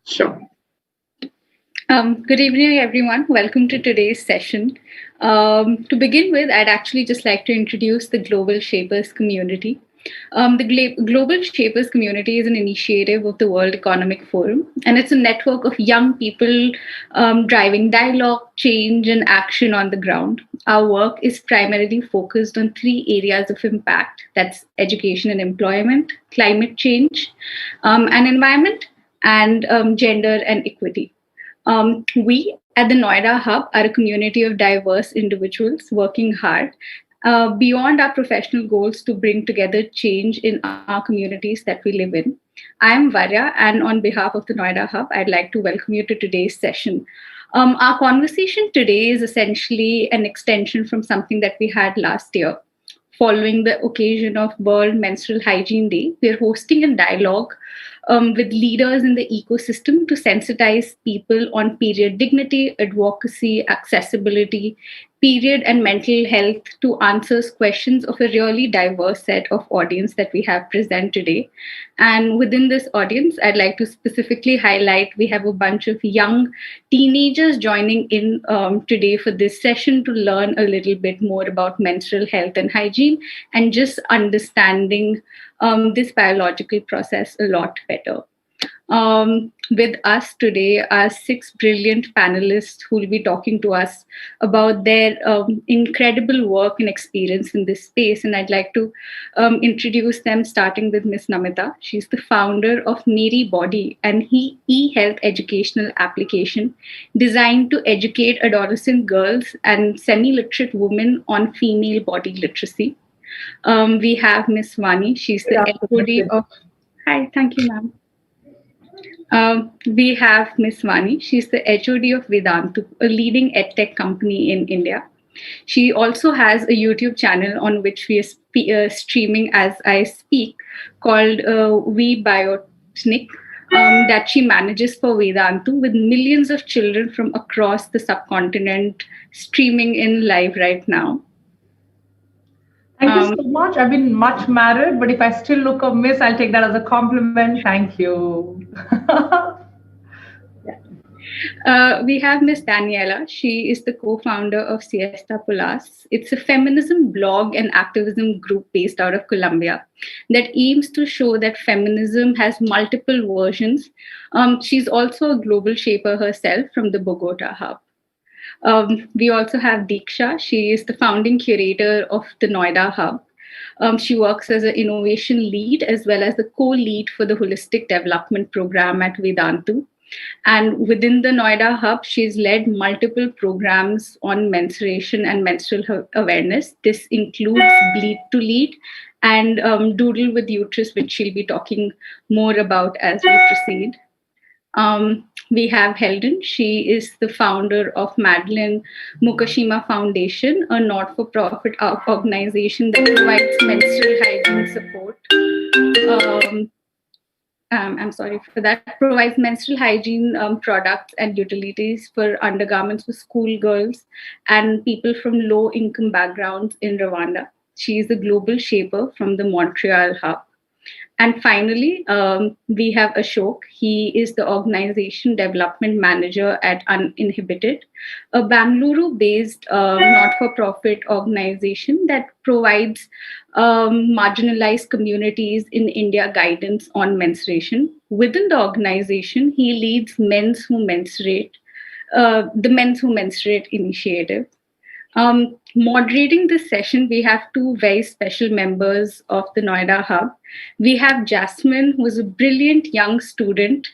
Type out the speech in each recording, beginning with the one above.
Sure. Good evening, everyone. Welcome to today's session. To begin with, I'd actually just like to introduce the Global Shapers community. The Global Shapers community is an initiative of the World Economic Forum, and it's a network of young people driving dialogue, change, and action on the ground. Our work is primarily focused on three areas of impact: that's education and employment, climate change, and environment, and gender and equity. We at the Noida Hub are a community of diverse individuals working hard beyond our professional goals to bring together change in our communities that we live in. I'm Varya, and on behalf of the Noida Hub, I'd like to welcome you to today's session. Our conversation today is essentially an extension from something that we had last year. Following the occasion of World Menstrual Hygiene Day, we're hosting a dialogue with leaders in the ecosystem to sensitize people on period dignity, advocacy, accessibility, period and mental health to answer questions of a really diverse set of audience that we have present today. And within this audience, I'd like to specifically highlight we have a bunch of young teenagers joining in today for this session to learn a little bit more about menstrual health and hygiene and just understanding this biological process a lot better. With us today are six brilliant panelists who will be talking to us about their incredible work and experience in this space. And I'd like to introduce them, starting with Ms. Namita. She's the founder of Meri Body, an e-health educational application designed to educate adolescent girls and semi-literate women on female body literacy. We have Ms. Vani. She's the HOD of... Hi, thank you, ma'am. We have Ms. Vani. She's the HOD of Vedantu, a leading edtech company in India. She also has a YouTube channel on which we are streaming as I speak called We Biotnic that she manages for Vedantu with millions of children from across the subcontinent streaming in live right now. Thank you so much. I've been much married, but if I still look a miss, I'll take that as a compliment. Thank you. We have Miss Daniela. She is the co-founder of SietePolas. It's a feminism blog and activism group based out of Colombia that aims to show that feminism has multiple versions. She's also a global shaper herself from the Bogota hub. We also have Diksha. She is the founding curator of the Noida hub. She works as an innovation lead as well as the co-lead for the holistic development program at Vedantu. And within the Noida hub, she's led multiple programs on menstruation and menstrual awareness. This includes Bleed to Lead and Doodle with Uterus, which she'll be talking more about as we proceed. We have Heldden. She is the founder of Madeleine Mukashema Foundation, a not-for-profit organization that provides menstrual hygiene support. I'm sorry for that. Provides menstrual hygiene products and utilities for undergarments for schoolgirls and people from low-income backgrounds in Rwanda. She is a global shaper from the Montreal hub. And finally, we have Ashok. He is the organization development manager at Uninhibited, a Bangalore-based not-for-profit organization that provides marginalized communities in India guidance on menstruation. Within the organization, he leads the Men's Who Menstruate initiative. Moderating this session, we have two very special members of the Noida Hub. We have Jasmine, who is a brilliant young student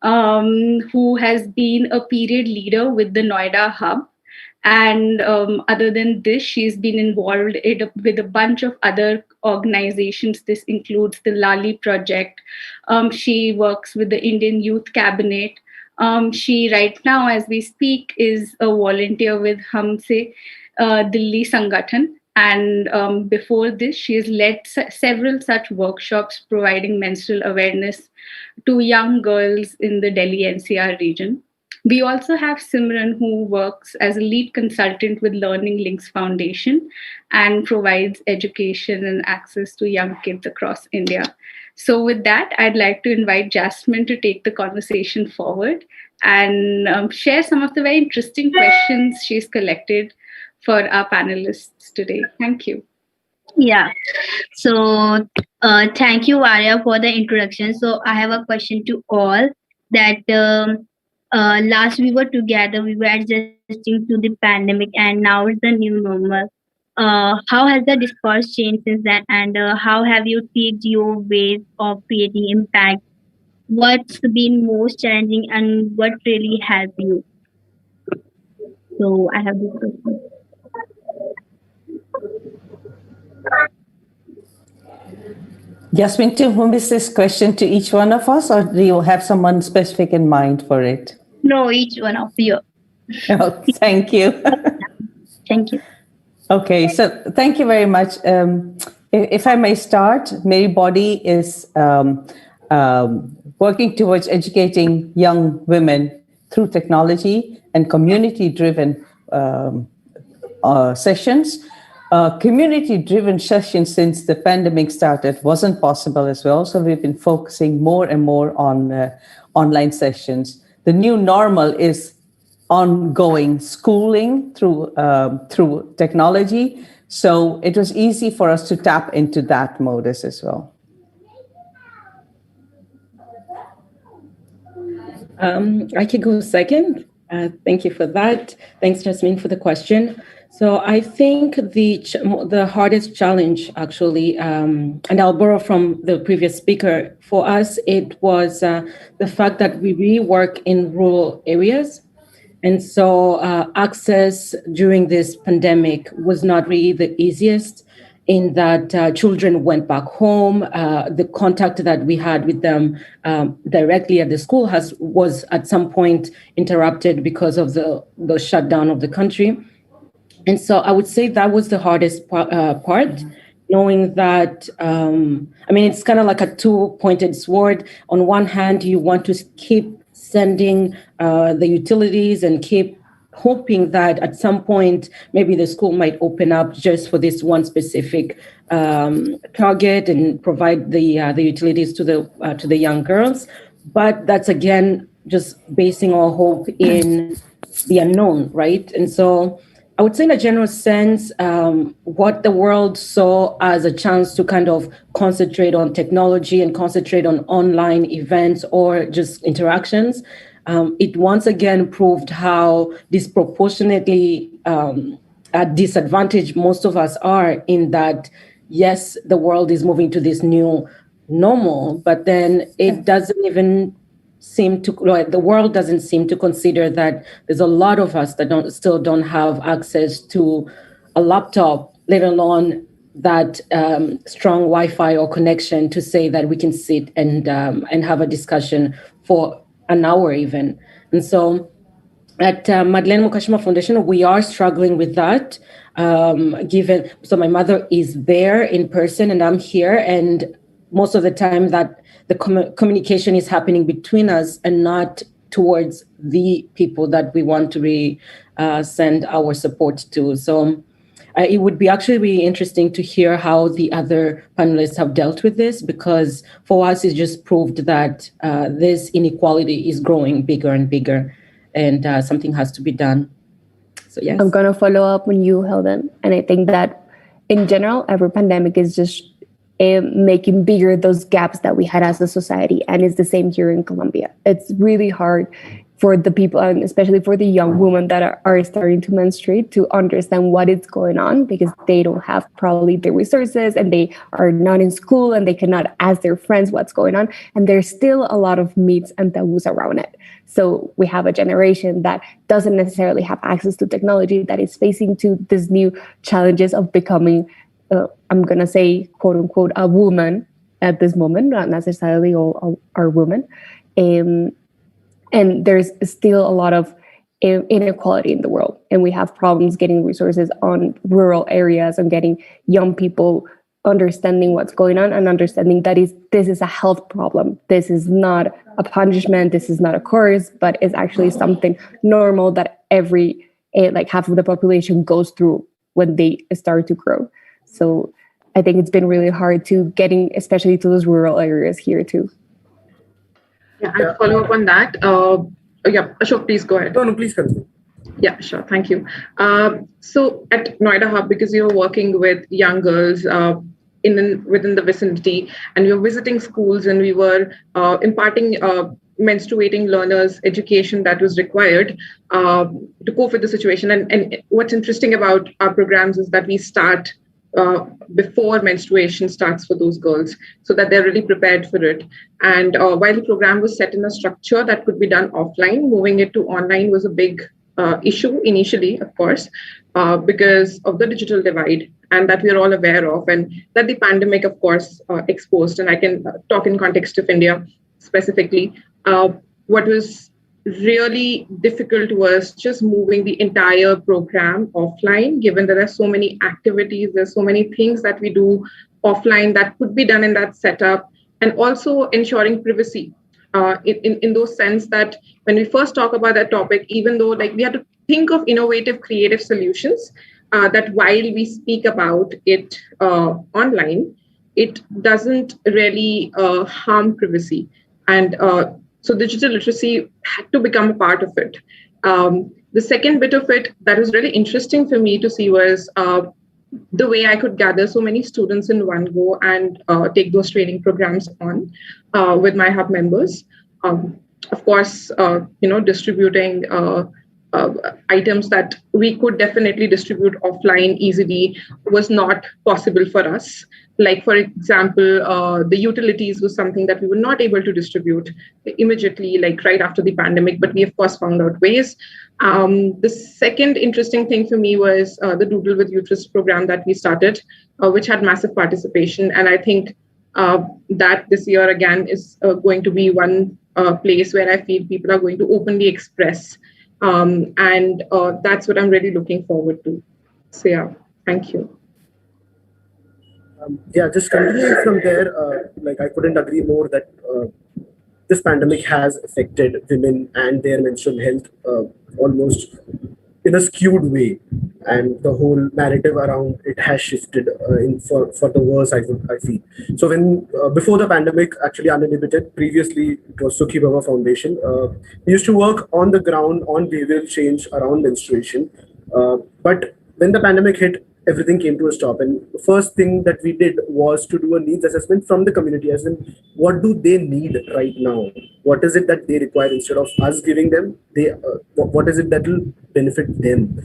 who has been a period leader with the Noida Hub. And other than this, she's been involved with a bunch of other organizations. This includes the Lali Project. She works with the Indian Youth Cabinet. She, right now, as we speak, is a volunteer with Humse Delhi Sangathan. And before this, she has led several such workshops providing menstrual awareness to young girls in the Delhi NCR region. We also have Simran, who works as a lead consultant with Learning Links Foundation and provides education and access to young kids across India. So, with that, I'd like to invite Jasmine to take the conversation forward and share some of the very interesting questions she's collected for our panelists today. Thank you. Yeah. So, thank you, Arya, for the introduction. So, I have a question to all that last we were together, we were adjusting to the pandemic, and now it's the new normal. How has the discourse changed since then, and how have you tweaked your ways of creating impact? What's been most challenging, and what really helped you? So, I have this question. Jasmine, to whom is this question? To each one of us, or do you have someone specific in mind for it? No, each one of you. Oh, thank you. Thank you. Okay, so thank you very much. If I may start, Meri Body is working towards educating young women through technology and community-driven sessions. Community-driven sessions since the pandemic started wasn't possible as well, so we've been focusing more and more on online sessions. The new normal is ongoing schooling through technology, so it was easy for us to tap into that modus as well. I could go second. Thank you for that. Thanks, Jasmine, for the question. So I think the hardest challenge, actually, and I'll borrow from the previous speaker, for us, it was the fact that we really work in rural areas. And so access during this pandemic was not really the easiest, in that children went back home. The contact that we had with them directly at the school was at some point interrupted because of the shutdown of the country. And so I would say that was the hardest part, knowing that, it's kind of like a two-pointed sword. On one hand, you want to keep sending the utilities and keep hoping that at some point, maybe the school might open up just for this one specific target and provide the utilities to the young girls. But that's, again, just basing our hope in the unknown, right? And so I would say in a general sense, what the world saw as a chance to kind of concentrate on technology and concentrate on online events or just interactions, it once again proved how disproportionately at disadvantage most of us are, in that, yes, the world is moving to this new normal, but then it doesn't even the world doesn't seem to consider that there's a lot of us that still don't have access to a laptop, let alone that strong Wi-Fi or connection to say that we can sit and have a discussion for an hour even. And so at Madeleine Mukashema Foundation, we are struggling with that. So my mother is there in person and I'm here, and most of the time that the communication is happening between us and not towards the people that we want to send our support to. So it would be actually really interesting to hear how the other panelists have dealt with this, because for us, it just proved that this inequality is growing bigger and bigger, and something has to be done. So yes. I'm going to follow up on you, Heldden. And I think that in general, every pandemic is just making bigger those gaps that we had as a society. And it's the same here in Colombia. It's really hard for the people, and especially for the young women that are starting to menstruate, to understand what is going on, because they don't have probably the resources and they are not in school and they cannot ask their friends what's going on. And there's still a lot of myths and taboos around it. So we have a generation that doesn't necessarily have access to technology, that is facing to these new challenges of becoming I'm going to say, quote unquote, a woman at this moment, not necessarily all are women. And there's still a lot of inequality in the world. And we have problems getting resources on rural areas and getting young people understanding what's going on and understanding that this is a health problem. This is not a punishment, this is not a course, but it's actually something normal that every like half of the population goes through when they start to grow. So I think it's been really hard to getting, especially to those rural areas here too. Yeah, I'll follow up on that. Yeah, Ashok, please go ahead. No, please continue. Yeah, sure. Thank you. So at Noida Hub, because you're working with young girls within the vicinity, and we were visiting schools, and we were imparting menstruating learners education that was required to cope with the situation. And what's interesting about our programs is that we start before menstruation starts for those girls, so that they're really prepared for it. And while the program was set in a structure that could be done offline, moving it to online was a big issue initially, of course, because of the digital divide, and that we're all aware of, and that the pandemic, of course, exposed. And I can talk in context of India specifically. What was really difficult was just moving the entire program offline, given there are so many activities, there's so many things that we do offline that could be done in that setup, and also ensuring privacy in those sense that when we first talk about that topic, even though like we had to think of innovative, creative solutions, that while we speak about it online, it doesn't really harm privacy. And so digital literacy had to become a part of it. The second bit of it that was really interesting for me to see was the way I could gather so many students in one go and take those training programs on with my hub members. Of course, distributing items that we could definitely distribute offline easily was not possible for us. Like, for example, the utilities was something that we were not able to distribute immediately, like right after the pandemic, but we, of course, found out ways. The second interesting thing for me was the Doodle with Uterus program that we started, which had massive participation. And I think that this year, again, is going to be one place where I feel people are going to openly express. And that's what I'm really looking forward to. So, yeah, thank you. Just continuing from there, I couldn't agree more that this pandemic has affected women and their menstrual health almost in a skewed way, and the whole narrative around it has shifted for the worse, I feel. So when before the pandemic, actually Uninhibited, previously it was Sukhi Baba Foundation, we used to work on the ground on behavioral change around menstruation, but when the pandemic hit, everything came to a stop. And the first thing that we did was to do a needs assessment from the community, as in what do they need right now? What is it that they require? Instead of us giving them, what is it that will benefit them?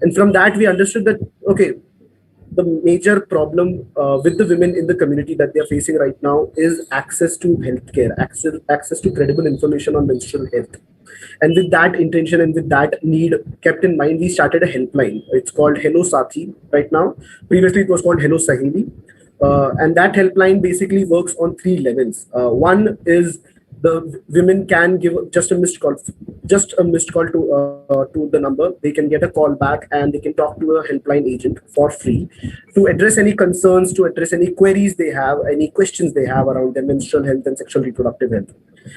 And from that, we understood that, okay, the major problem with the women in the community that they are facing right now is access to healthcare, access to credible information on menstrual health. And with that intention and with that need kept in mind, we started a helpline. It's called Henosathi right now. Previously, it was called Henosathi. And that helpline basically works on 3 levels. One is the women can give just a missed call to the number. They can get a call back and they can talk to a helpline agent for free to address any concerns, to address any queries they have, any questions they have around their menstrual health and sexual reproductive health.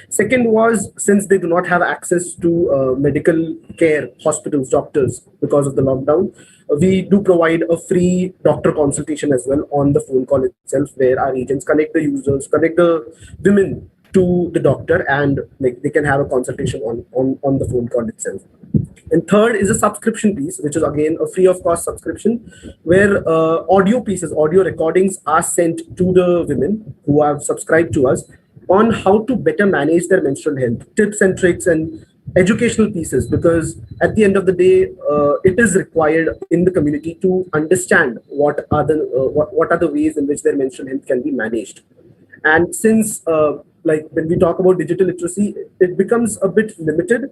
Second was, since they do not have access to medical care, hospitals, doctors, because of the lockdown, we do provide a free doctor consultation as well on the phone call itself, where our agents connect the users, connect the women to the doctor, and they can have a consultation on the phone call itself. And third is a subscription piece, which is again a free of cost subscription, where audio recordings are sent to the women who have subscribed to us on how to better manage their menstrual health, tips and tricks and educational pieces, because at the end of the day, it is required in the community to understand what are the ways in which their menstrual health can be managed. And since when we talk about digital literacy, it becomes a bit limited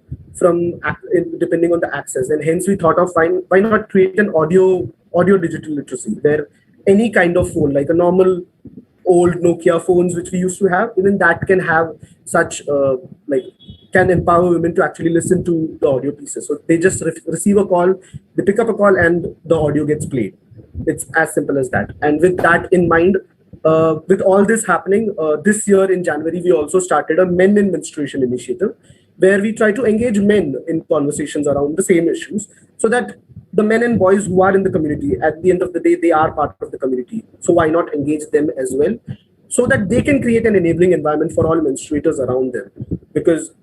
depending on the access, and hence we thought of why not create an audio digital literacy, where any kind of phone, like a normal old Nokia phones which we used to have, even that can have such can empower women to actually listen to the audio pieces. So they just receive a call, they pick up a call, and the audio gets played. It's as simple as that. And with that in mind, with all this happening, this year in January, we also started a Men in Menstruation initiative, where we try to engage men in conversations around the same issues, so that the men and boys who are in the community, at the end of the day, they are part of the community. So why not engage them as well, so that they can create an enabling environment for all menstruators around them, because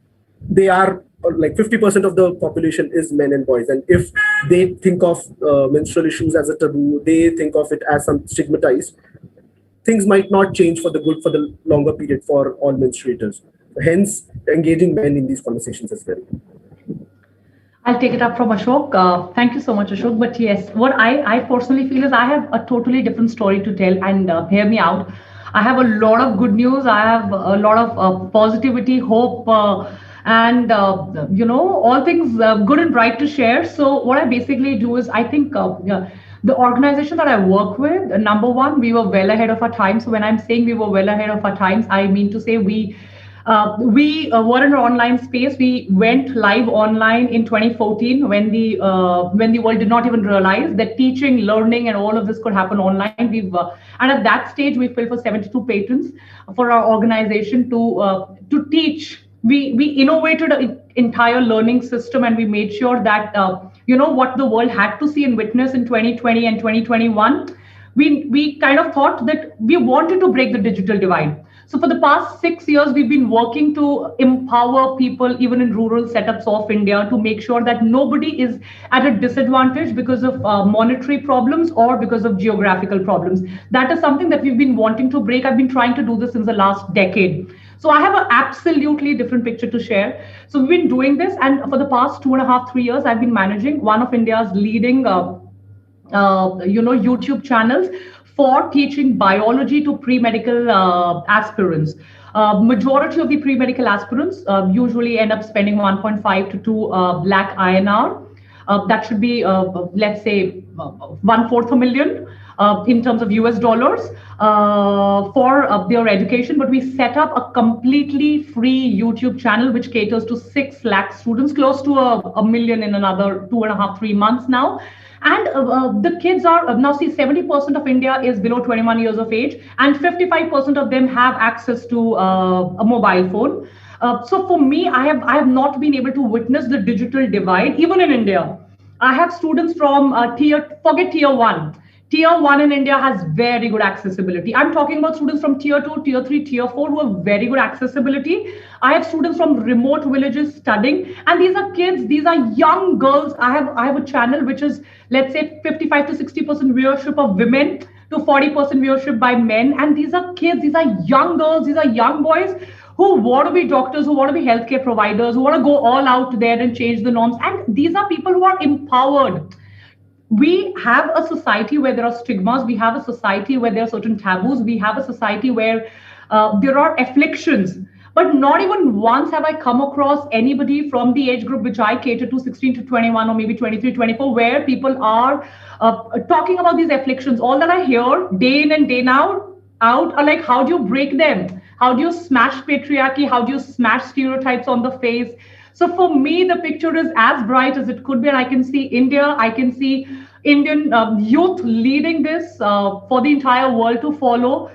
they are like 50% of the population is men and boys. And if they think of menstrual issues as a taboo, they think of it as some stigmatized, things might not change for the good for the longer period for all menstruators. Hence, engaging men in these conversations as well. I'll take it up from Ashok. Thank you so much, Ashok. But yes, what I personally feel is I have a totally different story to tell, and hear me out. I have a lot of good news. I have a lot of positivity, hope, and all things good and bright to share. So what I basically do is I think the organization that I work with, number one, we were well ahead of our time. So when I'm saying we were well ahead of our times, I mean to say we were in an online space. We went live online in 2014 when the world did not even realize that teaching, learning, and all of this could happen online. And at that stage, we filed for 72 patents for our organization to teach. We innovated an entire learning system, and we made sure that what the world had to see and witness in 2020 and 2021. We kind of thought that we wanted to break the digital divide. So for the past 6 years, we've been working to empower people, even in rural setups of India, to make sure that nobody is at a disadvantage because of monetary problems or because of geographical problems. That is something that we've been wanting to break. I've been trying to do this since the last decade. So I have an absolutely different picture to share. So we've been doing this, and for the past 2.5, 3 years, I've been managing one of India's leading YouTube channels for teaching biology to pre-medical aspirants. Majority of the pre-medical aspirants usually end up spending 1.5 to 2 lakh INR. That should be, let's say, 1/4 a million in terms of US dollars for their education. But we set up a completely free YouTube channel which caters to 6 lakh students, close to a million in another 2.5, 3 months now. And the kids are now, see, 70% of India is below 21 years of age, and 55% of them have access to a mobile phone. So for me, I have not been able to witness the digital divide, even in India. I have students from forget tier one. Tier 1 in India has very good accessibility. I'm talking about students from tier 2, tier 3, tier 4 who have very good accessibility. I have students from remote villages studying, and these are kids, these are young girls. I have a channel which is, let's say, 55 to 60% viewership of women to 40% viewership by men. And these are kids, these are young girls, these are young boys who want to be doctors, who want to be healthcare providers, who want to go all out there and change the norms. And these are people who are empowered. We have a society where there are stigmas. We have a society where there are certain taboos. We have a society where there are afflictions. But not even once have I come across anybody from the age group which I cater to, 16 to 21 or maybe 23, 24, where people are talking about these afflictions. All that I hear day in and day out are like, how do you break them? How do you smash patriarchy? How do you smash stereotypes on the face? So for me, the picture is as bright as it could be. And I can see India, I can see Indian youth leading this for the entire world to follow.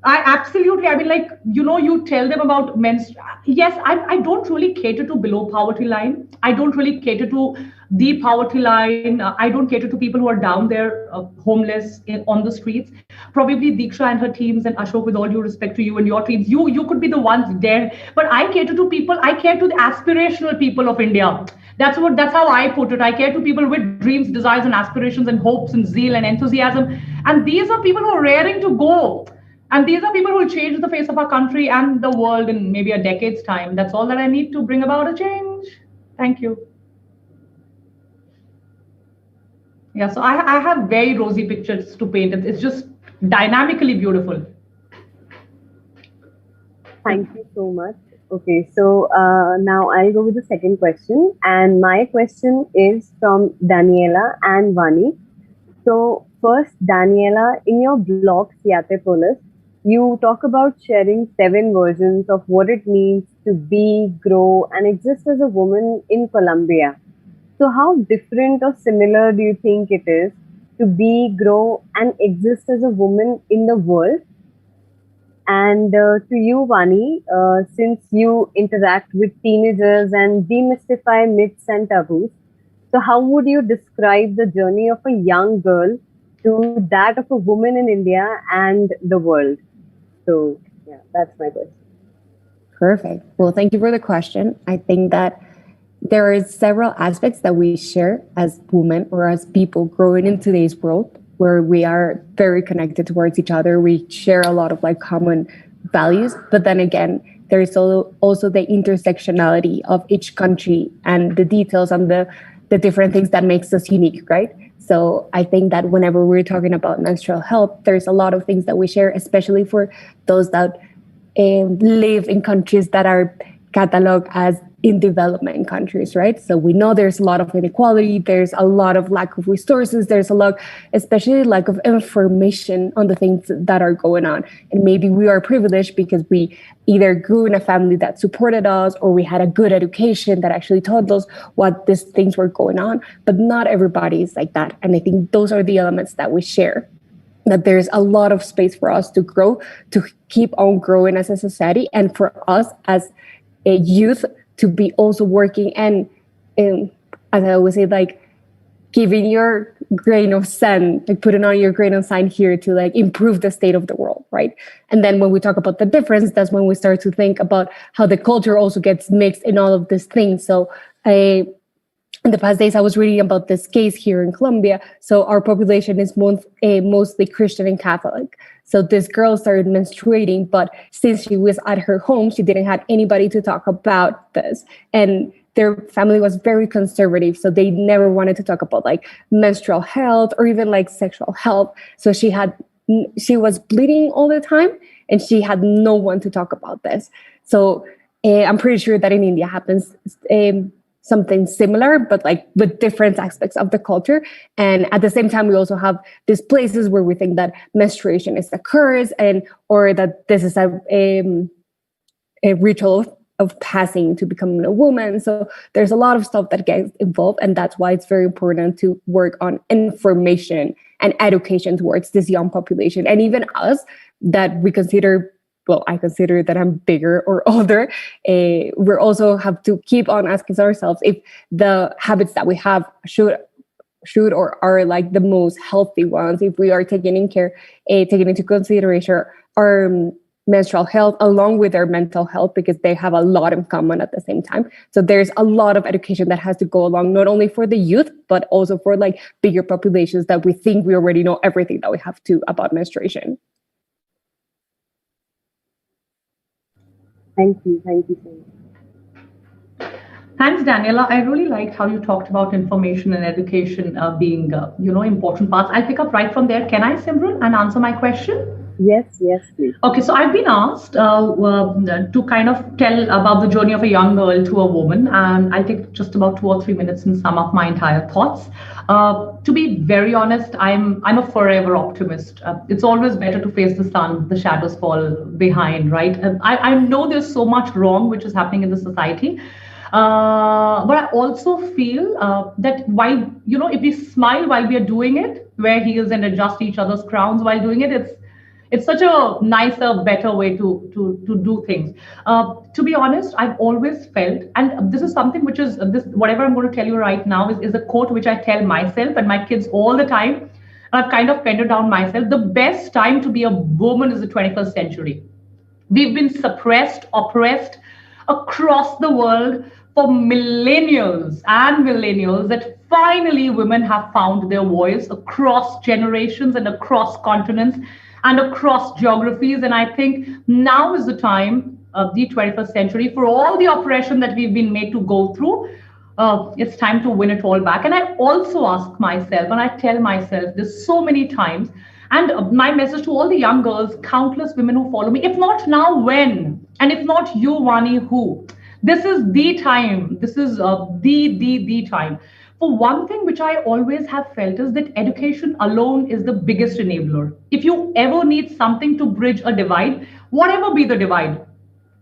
I mean, like, you tell them about men's. Yes, I don't really cater to below poverty line. I don't really cater to the poverty line. I don't cater to people who are down there, homeless on the streets. Probably Diksha and her teams, and Ashok, with all due respect to you and your teams, you could be the ones there. But I cater to people. I care to the aspirational people of India. That's how I put it. I care to people with dreams, desires, and aspirations, and hopes, and zeal, and enthusiasm. And these are people who are raring to go. And these are people who will change the face of our country and the world in maybe a decade's time. That's all that I need to bring about a change. Thank you. Yeah, so I have very rosy pictures to paint. It's just dynamically beautiful. Thank you so much. Okay, so now I'll go with the second question. And my question is from Daniela and Vani. So first, Daniela, in your blog, SietePolas, you talk about sharing 7 versions of what it means to be, grow, and exist as a woman in Colombia. So how different or similar do you think it is to be, grow, and exist as a woman in the world? And to you, Vani, since you interact with teenagers and demystify myths and taboos, so how would you describe the journey of a young girl to that of a woman in India and the world? So, yeah, that's my question. Perfect. Well, thank you for the question. I think that there are several aspects that we share as women or as people growing in today's world where we are very connected towards each other. We share a lot of like common values, but then again, there is also the intersectionality of each country and the details and the different things that makes us unique, right? So I think that whenever we're talking about menstrual health, there's a lot of things that we share, especially for those that live in countries that are cataloged as in development countries, right? So we know there's a lot of inequality, there's a lot of lack of resources, there's a lot, especially lack of information on the things that are going on. And maybe we are privileged because we either grew in a family that supported us or we had a good education that actually told us what these things were going on, but not everybody is like that. And I think those are the elements that we share, that there's a lot of space for us to grow, to keep on growing as a society, and for us as a youth to be also working and as I always say, like giving your grain of sand, like putting on your grain of sand here to like improve the state of the world, right? And then when we talk about the difference, that's when we start to think about how the culture also gets mixed in all of these things. So in the past days, I was reading about this case here in Colombia. So our population is mostly Christian and Catholic. So this girl started menstruating, but since she was at her home, she didn't have anybody to talk about this. And their family was very conservative. So they never wanted to talk about like menstrual health or even like sexual health. So she was bleeding all the time and she had no one to talk about this. So I'm pretty sure that in India happens something similar, but like with different aspects of the culture. And at the same time, we also have these places where we think that menstruation is a curse or that this is a ritual of passing to becoming a woman. So there's a lot of stuff that gets involved. And that's why it's very important to work on information and education towards this young population. And even us that we consider, well, I consider that I'm bigger or older, we also have to keep on asking ourselves if the habits that we have should or are like the most healthy ones, if we are taking into consideration our menstrual health along with their mental health, because they have a lot in common at the same time. So there's a lot of education that has to go along, not only for the youth, but also for like bigger populations that we think we already know everything that we have to about menstruation. Thank you so much. Thanks, Daniela. I really liked how you talked about information and education being, important parts. I'll pick up right from there. Can I, Simran, and answer my question? Yes, please. Okay, so I've been asked to kind of tell about the journey of a young girl to a woman, and I'll take just about 2 or 3 minutes and sum up my entire thoughts. To be very honest, I'm a forever optimist. It's always better to face the sun, the shadows fall behind, right? I know there's so much wrong which is happening in the society. But I also feel that while, if we smile while we are doing it, wear heels and adjust each other's crowns while doing it, it's such a nicer, better way to do things. To be honest, I've always felt, and this is something which is, whatever I'm going to tell you right now is a quote which I tell myself and my kids all the time. And I've kind of penned it down myself. The best time to be a woman is the 21st century. We've been suppressed, oppressed across the world for millennials that finally women have found their voice across generations and across continents and across geographies. And I think now is the time of the 21st century for all the oppression that we've been made to go through. It's time to win it all back. And I also ask myself, and I tell myself this so many times, and my message to all the young girls, countless women who follow me, if not now, when? And if not you, Vani, who? This is the time. This is the time. For one thing, which I always have felt is that education alone is the biggest enabler. If you ever need something to bridge a divide, whatever be the divide,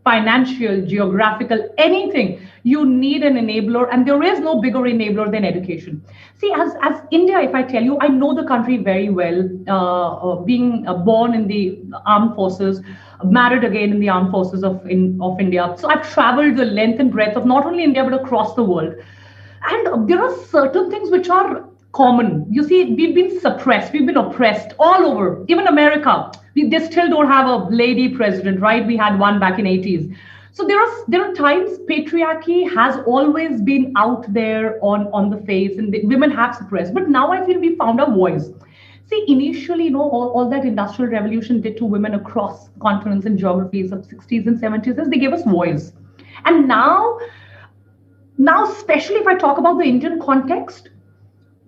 financial, geographical, anything, you need an enabler, and there is no bigger enabler than education. See, as India, if I tell you, I know the country very well, being born in the armed forces, married again in the armed forces of India. So I've traveled the length and breadth of not only India, but across the world. And there are certain things which are common. You see, we've been suppressed, we've been oppressed all over, even America. They still don't have a lady president, right? We had one back in 80s. So there are times patriarchy has always been out there on the face, and women have suppressed. But now I feel we found our voice. See, initially, all that industrial revolution did to women across continents and geographies of 60s and 70s is they gave us voice. And now, especially if I talk about the Indian context,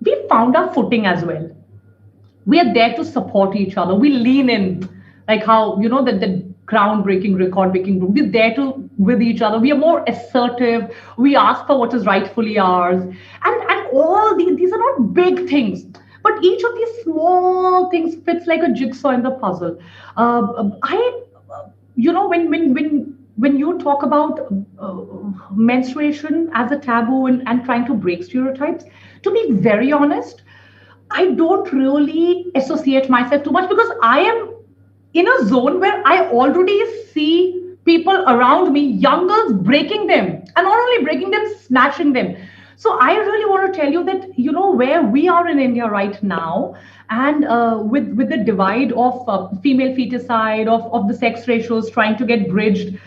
we found our footing as well. We are there to support each other. We lean in, like how, the groundbreaking, record-breaking group. We're there with each other. We are more assertive. We ask for what is rightfully ours. And all these are not big things, but each of these small things fits like a jigsaw in the puzzle. When you talk about menstruation as a taboo and trying to break stereotypes, to be very honest, I don't really associate myself too much because I am in a zone where I already see people around me, young girls, breaking them, and not only breaking them, smashing them. So I really want to tell you that, where we are in India right now, and with the divide of female feticide, of the sex ratios trying to get bridged,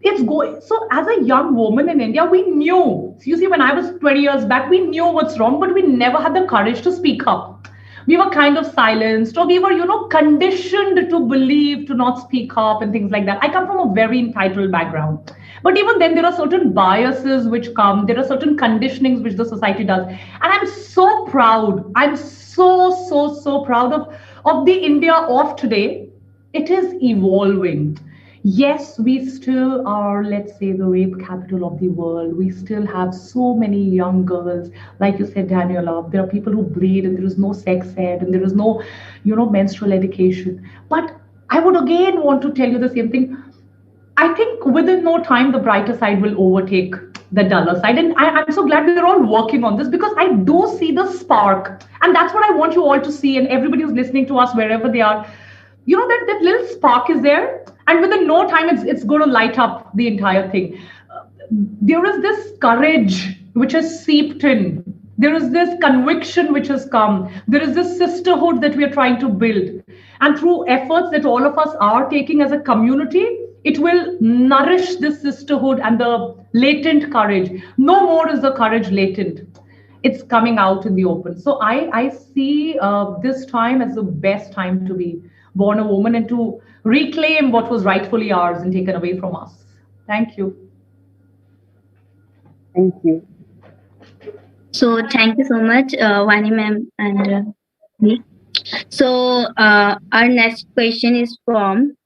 it's going. So as a young woman in India, we knew, you see, when I was 20 years back, we knew what's wrong, but we never had the courage to speak up. We were kind of silenced, or we were, conditioned to believe, to not speak up and things like that. I come from a very entitled background. But even then, there are certain biases which come. There are certain conditionings which the society does. And I'm so proud. I'm so proud of the India of today. It is evolving. Yes, we still are, let's say, the rape capital of the world. We still have so many young girls. Like you said, Daniela, there are people who bleed and there is no sex ed and there is no, menstrual education. But I would again want to tell you the same thing. I think within no time, the brighter side will overtake the duller side. And I'm so glad we're all working on this because I do see the spark. And that's what I want you all to see. And everybody who's listening to us, wherever they are, that little spark is there. And within no time, it's going to light up the entire thing. There is this courage which has seeped in. There is this conviction which has come. There is this sisterhood that we are trying to build. And through efforts that all of us are taking as a community, it will nourish this sisterhood and the latent courage. No more is the courage latent. It's coming out in the open. So I see this time as the best time to be born a woman and to reclaim what was rightfully ours and taken away from us. Thank you. Thank you. So thank you so much, Vani ma'am and me. So our next question is from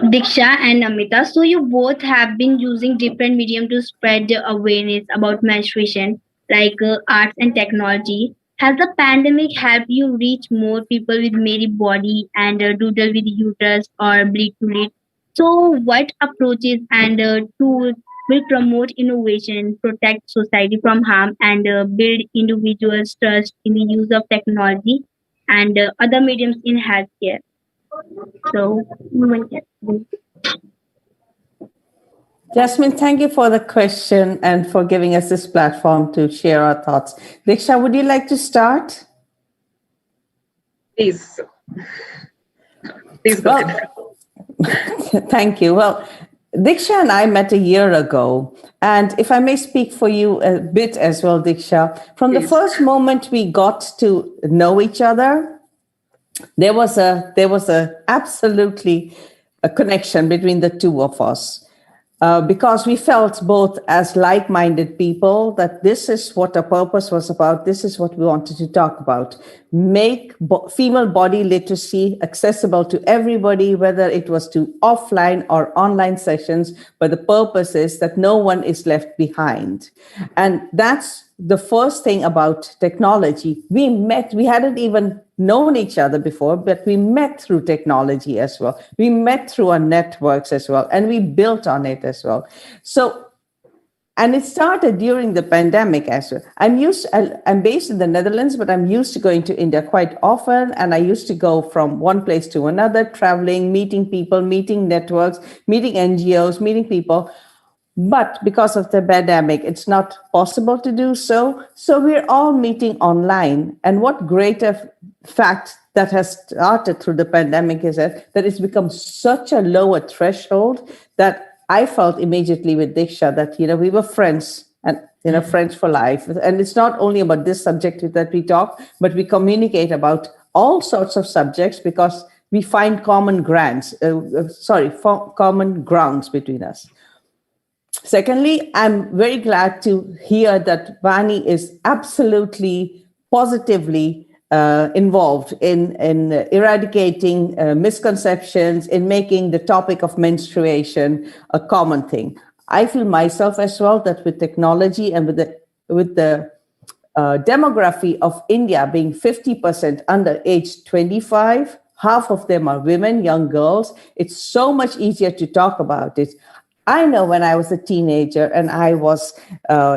Diksha and Namita. So you both have been using different medium to spread the awareness about menstruation, like arts and technology. Has the pandemic helped you reach more people with Meri body and Doodle with Uterus or bleed to lead? So what approaches and tools will promote innovation, protect society from harm, and build individuals' trust in the use of technology and other mediums in healthcare? So, Jasmine, thank you for the question and for giving us this platform to share our thoughts. Diksha, would you like to start? Please. Please go ahead. Thank you. Well, Diksha and I met a year ago. And if I may speak for you a bit as well, Diksha, from the first moment we got to know each other, there was absolutely a connection between the two of us. Because we felt both as like-minded people that this is what our purpose was about. This is what we wanted to talk about. Make female body literacy accessible to everybody, whether it was to offline or online sessions, but the purpose is that no one is left behind. And that's the first thing about technology. We hadn't even known each other before, but we met through technology as well. We met through our networks as well, and we built on it as well. So, and it started during the pandemic as well. I'm based in the Netherlands, but I'm used to going to India quite often. And I used to go from one place to another, traveling, meeting people, meeting networks, meeting NGOs, meeting people. But because of the pandemic, it's not possible to do so. So we're all meeting online. And what greater fact that has started through the pandemic is that it's become such a lower threshold that I felt immediately with Diksha that, we were friends and, friends for life. And it's not only about this subject that we talk, but we communicate about all sorts of subjects because we find common grounds between us. Secondly, I'm very glad to hear that Vani is absolutely positively involved in eradicating misconceptions, in making the topic of menstruation a common thing. I feel myself as well that with technology and with the demography of India being 50% under age 25, half of them are women, young girls, it's so much easier to talk about it. I know when I was a teenager and I was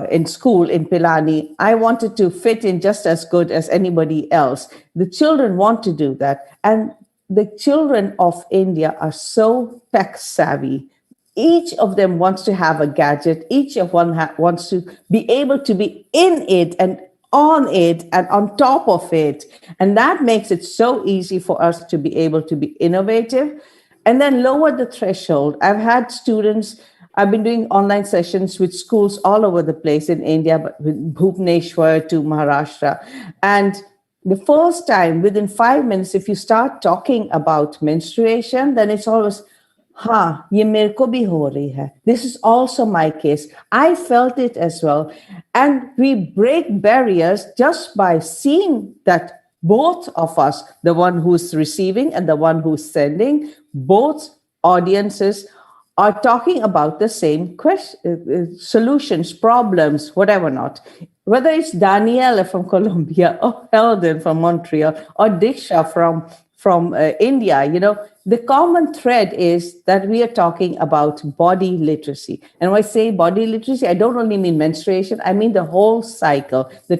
in school in Pilani, I wanted to fit in just as good as anybody else. The children want to do that. And the children of India are so tech savvy. Each of them wants to have a gadget. Each of one wants to be able to be in it and on it and on top of it. And that makes it so easy for us to be able to be innovative. And then lower the threshold. I've had students, I've been doing online sessions with schools all over the place in India, but with Bhubaneswar to Maharashtra. And the first time, within 5 minutes, if you start talking about menstruation, then it's always, ye mere ko bhi ho rahi hai. This is also my case. I felt it as well. And we break barriers just by seeing that both of us, the one who's receiving and the one who's sending, both audiences are talking about the same solutions, problems, whatever not. Whether it's Daniela from Colombia or Heldden from Montreal or Diksha from India, the common thread is that we are talking about body literacy. And when I say body literacy, I don't only mean menstruation, I mean the whole cycle, the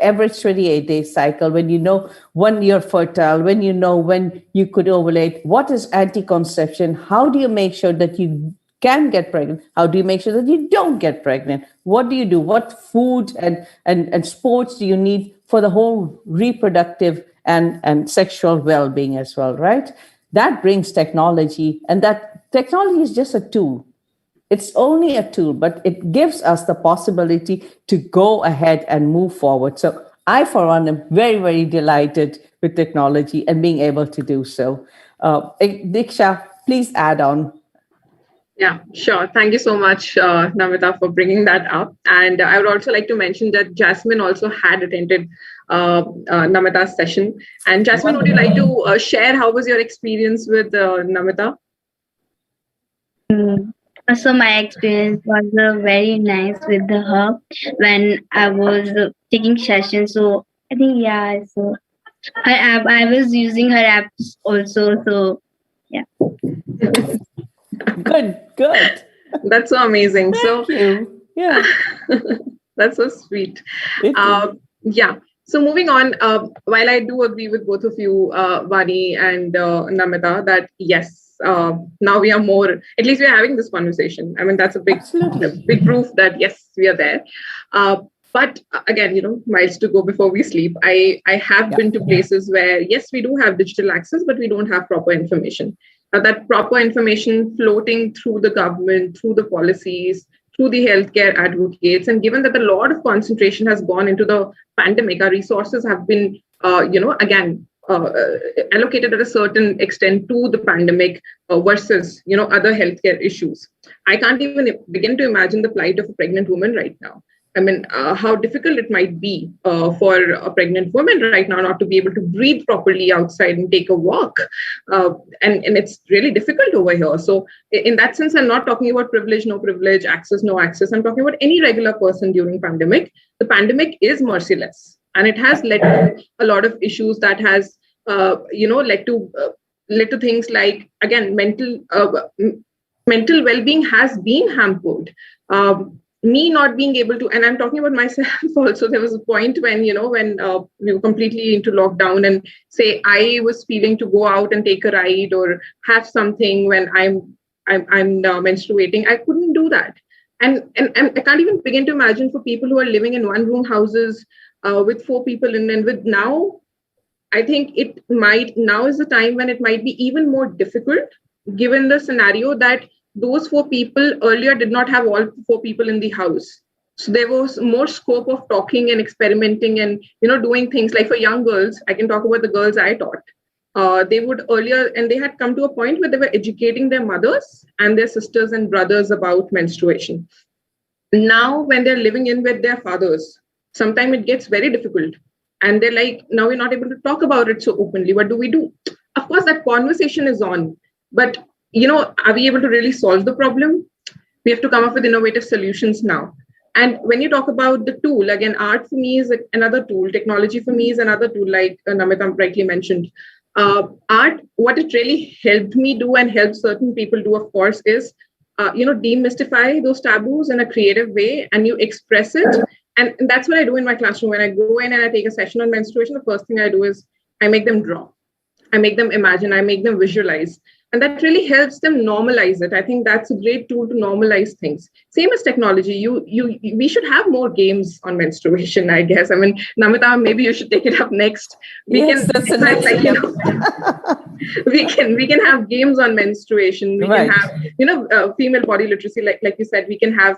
average 28-day cycle, when you know when you're fertile, when you know when you could ovulate, what is anti-conception, how do you make sure that you can get pregnant, how do you make sure that you don't get pregnant, what do you do, what food and sports do you need for the whole reproductive and sexual well-being as well, right? That brings technology, and that technology is just a tool. It's only a tool, but it gives us the possibility to go ahead and move forward. So I, for one, am very, very delighted with technology and being able to do so. Diksha, please add on. Yeah, sure. Thank you so much, Namita, for bringing that up. And I would also like to mention that Jasmine also had attended Namita's session. And Jasmine, would you like to share how was your experience with Namita? So my experience was very nice with her when I was taking sessions. So I think, so her app, I was using her apps also. So yeah. Good. That's so amazing. Thank you. Yeah. That's so sweet. Yeah. So moving on, while I do agree with both of you, Vani and Namita, that yes, now we are more, at least we are having this conversation. I mean, that's a big proof that yes, we are there. But again, miles to go before we sleep. I have been to places where, yes, we do have digital access, but we don't have proper information. That proper information floating through the government, through the policies, through the healthcare advocates. And given that a lot of concentration has gone into the pandemic, our resources have been, allocated at a certain extent to the pandemic versus, other healthcare issues. I can't even begin to imagine the plight of a pregnant woman right now. I mean, how difficult it might be for a pregnant woman right now not to be able to breathe properly outside and take a walk. And it's really difficult over here. So in that sense, I'm not talking about privilege, no privilege, access, no access. I'm talking about any regular person during pandemic. The pandemic is merciless. and it has led to a lot of issues that has led to things like, again, mental well-being has been hampered. Me not being able to, and I'm talking about myself also. There was a point when we were completely into lockdown, and say I was feeling to go out and take a ride or have something when I'm menstruating. I couldn't do that, and I can't even begin to imagine for people who are living in one-room houses with 4 people in, and with now. I think now is the time when it might be even more difficult, given the scenario that those 4 people earlier did not have all 4 people in the house. So there was more scope of talking and experimenting and, doing things like for young girls. I can talk about the girls I taught. They would earlier, and they had come to a point where they were educating their mothers and their sisters and brothers about menstruation. Now, when they're living in with their fathers, sometimes it gets very difficult. And they're like, now we're not able to talk about it so openly. What do we do? Of course, that conversation is on. But, are we able to really solve the problem? We have to come up with innovative solutions now. And when you talk about the tool, again, art for me is another tool. Technology for me is another tool, like Namita rightly mentioned. Art, what it really helped me do and helped certain people do, of course, is, demystify those taboos in a creative way, and you express it. And that's what I do in my classroom. When I go in and I take a session on menstruation, the first thing I do is I make them draw. I make them imagine. I make them visualize. And that really helps them normalize it. I think that's a great tool to normalize things. Same as technology. We should have more games on menstruation, I guess. I mean, Namita, maybe you should take it up next. We can have games on menstruation. We can have, female body literacy, like you said. We can have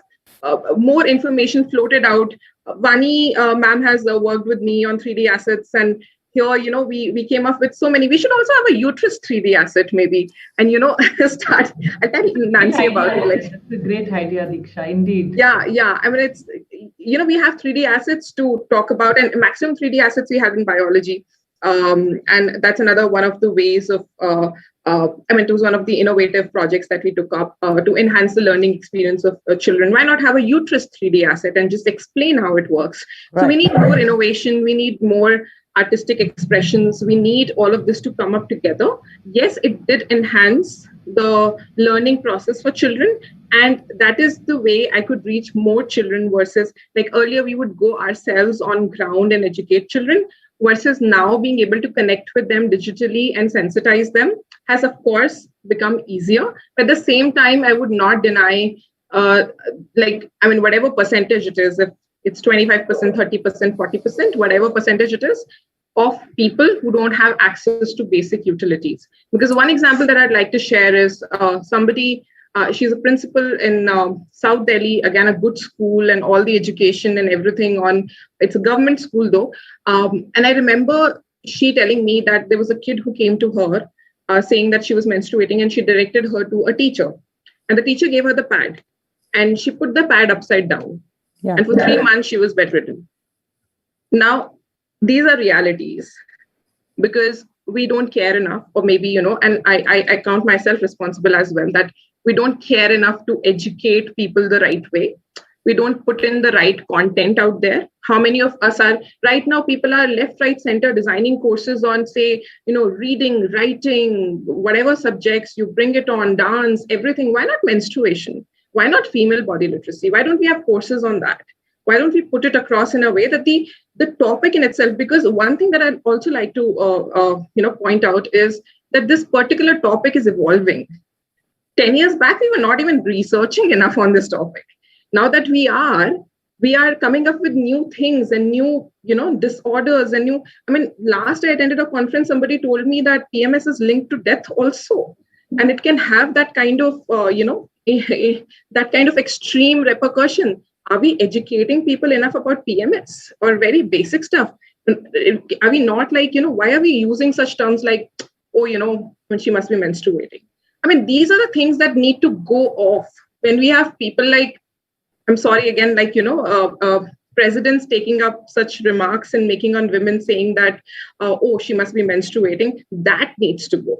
more information floated out. Vani ma'am has worked with me on 3D assets, and here, we came up with so many. We should also have a uterus 3D asset, maybe, and start. I'll tell Nancy about it. That's a great idea, Diksha. Indeed. Yeah. I mean, it's we have 3D assets to talk about, and maximum 3D assets we have in biology, and that's another one of the ways of. It was one of the innovative projects that we took up to enhance the learning experience of children. Why not have a uterus 3D asset and just explain how it works? Right. So we need more innovation. We need more artistic expressions. We need all of this to come up together. Yes, it did enhance the learning process for children. And that is the way I could reach more children versus like earlier we would go ourselves on ground and educate children versus now being able to connect with them digitally and sensitize them has of course become easier. But at the same time, I would not deny whatever percentage it is, if it's 25%, 30%, 40%, whatever percentage it is, of people who don't have access to basic utilities. Because one example that I'd like to share is somebody, she's a principal in South Delhi, again, a good school and all the education and everything it's a government school though. And I remember she telling me that there was a kid who came to her saying that she was menstruating, and she directed her to a teacher. And the teacher gave her the pad and she put the pad upside down. Yeah. And for 3 months, she was bedridden. Now, these are realities because we don't care enough, or maybe, and I count myself responsible as well, that we don't care enough to educate people the right way. We don't put in the right content out there. How many of us are, right now, people are left, right, center designing courses on, say, reading, writing, whatever subjects, you bring it on, dance, everything. Why not menstruation? Why not female body literacy? Why don't we have courses on that? Why don't we put it across in a way that the topic in itself, because one thing that I'd also like to point out is that this particular topic is evolving. 10 years back, we were not even researching enough on this topic. Now that we are coming up with new things and new, disorders and new, last I attended a conference, somebody told me that PMS is linked to death also. And it can have that kind of, that kind of extreme repercussion. Are we educating people enough about PMS or very basic stuff? Are we not why are we using such terms like, when she must be menstruating? These are the things that need to go off when we have people like, I'm sorry, again, presidents taking up such remarks and making on women saying that, she must be menstruating. That needs to go.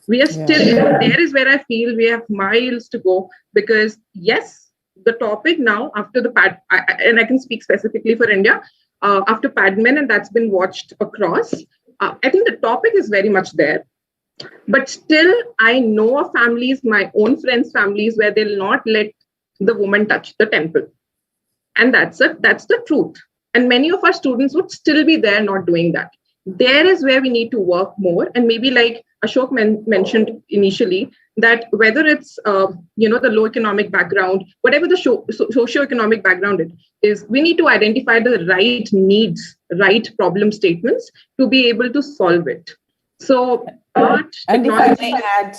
We are still, there is where I feel we have miles to go because yes, the topic now after the pad, and I can speak specifically for India, after Padman, and that's been watched across. I think the topic is very much there. But still, I know of families, my own friends' families, where they'll not let the woman touch the temple. And that's the truth. And many of our students would still be there not doing that. There is where we need to work more. And maybe like Ashok mentioned initially, that whether it's, the low economic background, whatever the socio-economic background is, we need to identify the right needs, right problem statements to be able to solve it. So, and if I may add,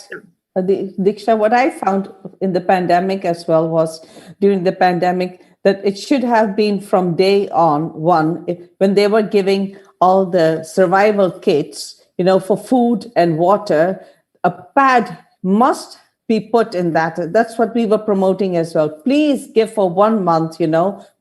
Diksha, what I found in the pandemic as well was during the pandemic that it should have been from day one, when they were giving all the survival kits, for food and water, a pad must be put in that. That's what we were promoting as well. Please give for 1 month,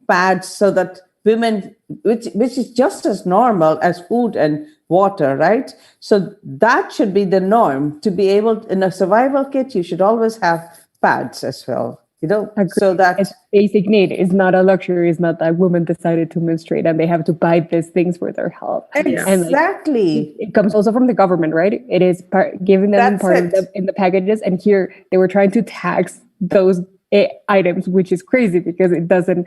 pads, so that women, which is just as normal as food and water, right? So that should be the norm. To be able, in a survival kit, you should always have pads as well. So that it's basic need. It's not a luxury. It's not that women decided to menstruate and they have to buy these things for their health. Exactly. And it comes also from the government, right? It is giving them part of them in the packages. And here they were trying to tax those items, which is crazy because it doesn't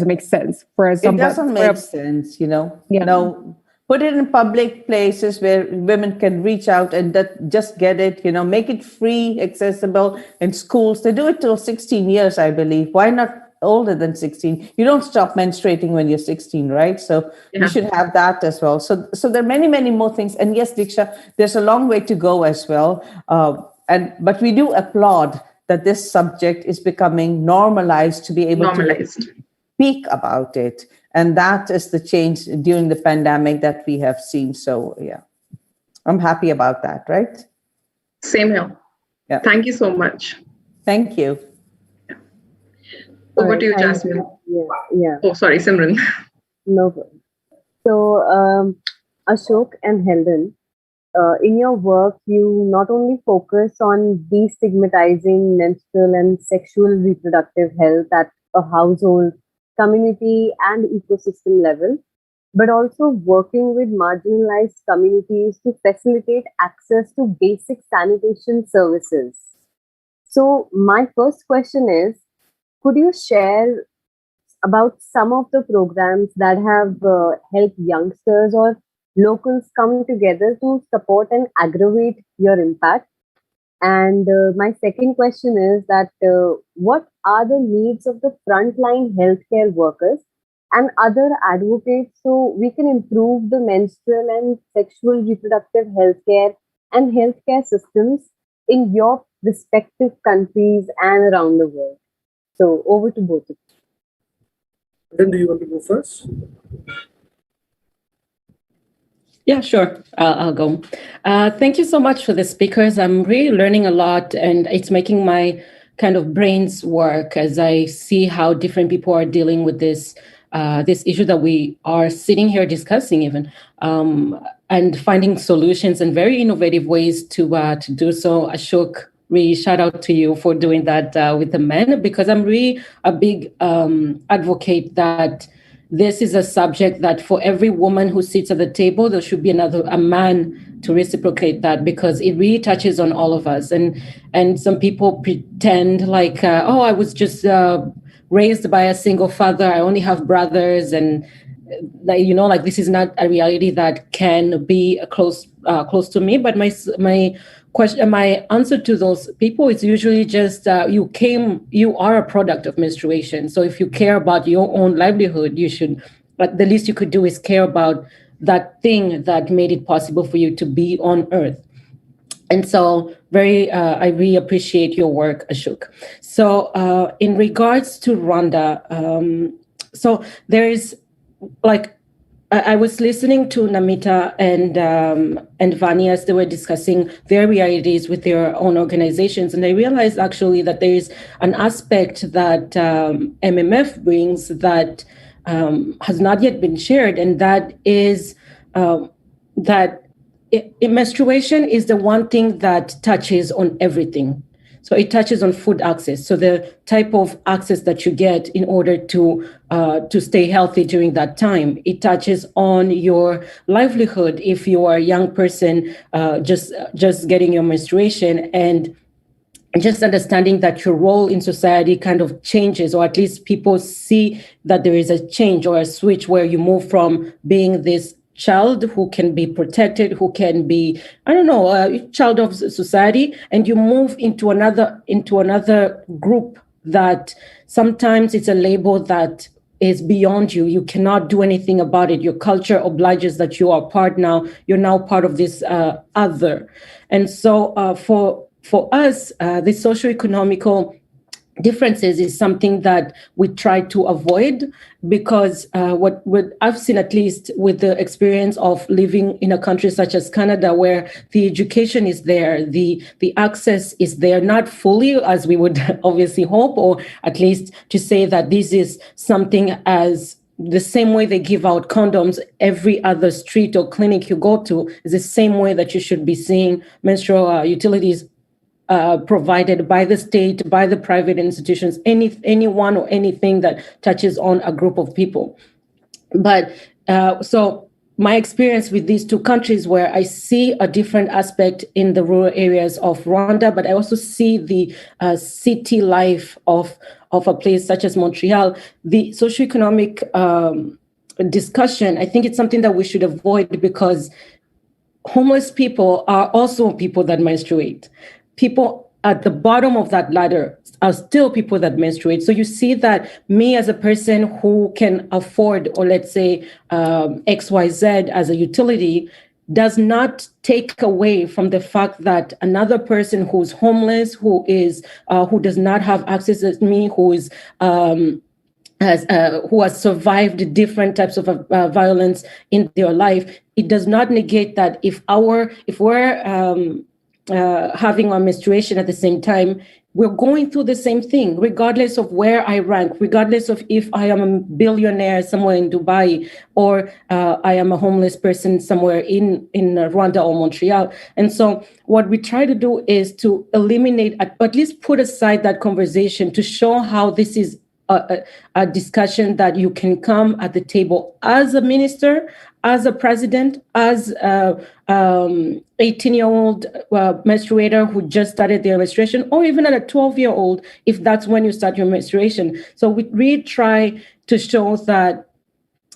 make sense for somebody. It doesn't make sense, Yeah. No. Put it in public places where women can reach out and just get it, make it free, accessible in schools. They do it till 16 years, I believe. Why not older than 16? You don't stop menstruating when you're 16, right? So you should have that as well. So there are many, many more things. And yes, Diksha, there's a long way to go as well. But we do applaud that this subject is becoming normalized to be able to speak about it. And that is the change during the pandemic that we have seen. So, yeah, I'm happy about that, right? Same here. Yeah. Thank you so much. Thank you. Over to you, Jasmine. Yeah. Oh, sorry, Simran. No problem. So, Ashok and Heldden, in your work, you not only focus on destigmatizing menstrual and sexual reproductive health at a household, community and ecosystem level, but also working with marginalized communities to facilitate access to basic sanitation services. So my first question is, could you share about some of the programs that have helped youngsters or locals come together to support and aggravate your impact? And my second question is that what are the needs of the frontline healthcare workers and other advocates so we can improve the menstrual and sexual reproductive healthcare and healthcare systems in your respective countries and around the world? So over to both of you. Then do you want to go first? Yeah, sure. I'll go. Thank you so much for the speakers. I'm really learning a lot, and it's making my kind of brains work as I see how different people are dealing with this issue that we are sitting here discussing, even and finding solutions and very innovative ways to do so. Ashok, really shout out to you for doing that with the men, because I'm really a big advocate that this is a subject that for every woman who sits at the table, there should be a man to reciprocate that, because it really touches on all of us. And some people pretend like, I was just raised by a single father. I only have brothers. And, like this is not a reality that can be close to me. But my question, my answer to those people is usually just you are a product of menstruation. So if you care about your own livelihood, you should, but the least you could do is care about that thing that made it possible for you to be on earth. And so I really appreciate your work, Ashok. So in regards to Rwanda, so there is I was listening to Namita and Vani as they were discussing their realities with their own organizations, and I realized actually that there is an aspect that MMF brings that has not yet been shared, and that is that menstruation is the one thing that touches on everything. So it touches on food access. So the type of access that you get in order to stay healthy during that time. It touches on your livelihood if you are a young person just getting your menstruation, and just understanding that your role in society kind of changes, or at least people see that there is a change or a switch where you move from being this child who can be protected, who can be, I don't know, a child of society, and you move into another group that sometimes it's a label that is beyond you. You cannot do anything about it. Your culture obliges that you are part now. You're now part of this other. And so for us, the socioeconomical differences is something that we try to avoid, because what I've seen, at least with the experience of living in a country such as Canada, where the education is there, the access is there, not fully as we would obviously hope, or at least to say that this is something as the same way they give out condoms every other street or clinic you go to is the same way that you should be seeing menstrual utilities provided by the state, by the private institutions, anyone or anything that touches on a group of people. But so my experience with these two countries, where I see a different aspect in the rural areas of Rwanda, but I also see the city life of a place such as Montreal, the socioeconomic discussion, I think it's something that we should avoid, because homeless people are also people that menstruate. People at the bottom of that ladder are still people that menstruate. So you see that me as a person who can afford, or let's say XYZ as a utility, does not take away from the fact that another person who's homeless, who does not have access as me, who has survived different types of violence in their life, it does not negate that if we're having our menstruation at the same time, we're going through the same thing, regardless of where I rank, regardless of if I am a billionaire somewhere in Dubai, or I am a homeless person somewhere in Rwanda or Montreal. And so what we try to do is to eliminate, at least put aside that conversation, to show how this is a discussion that you can come at the table as a minister, as a president, as a 18-year-old menstruator who just started their menstruation, or even at a 12-year-old, if that's when you start your menstruation. So we really try to show that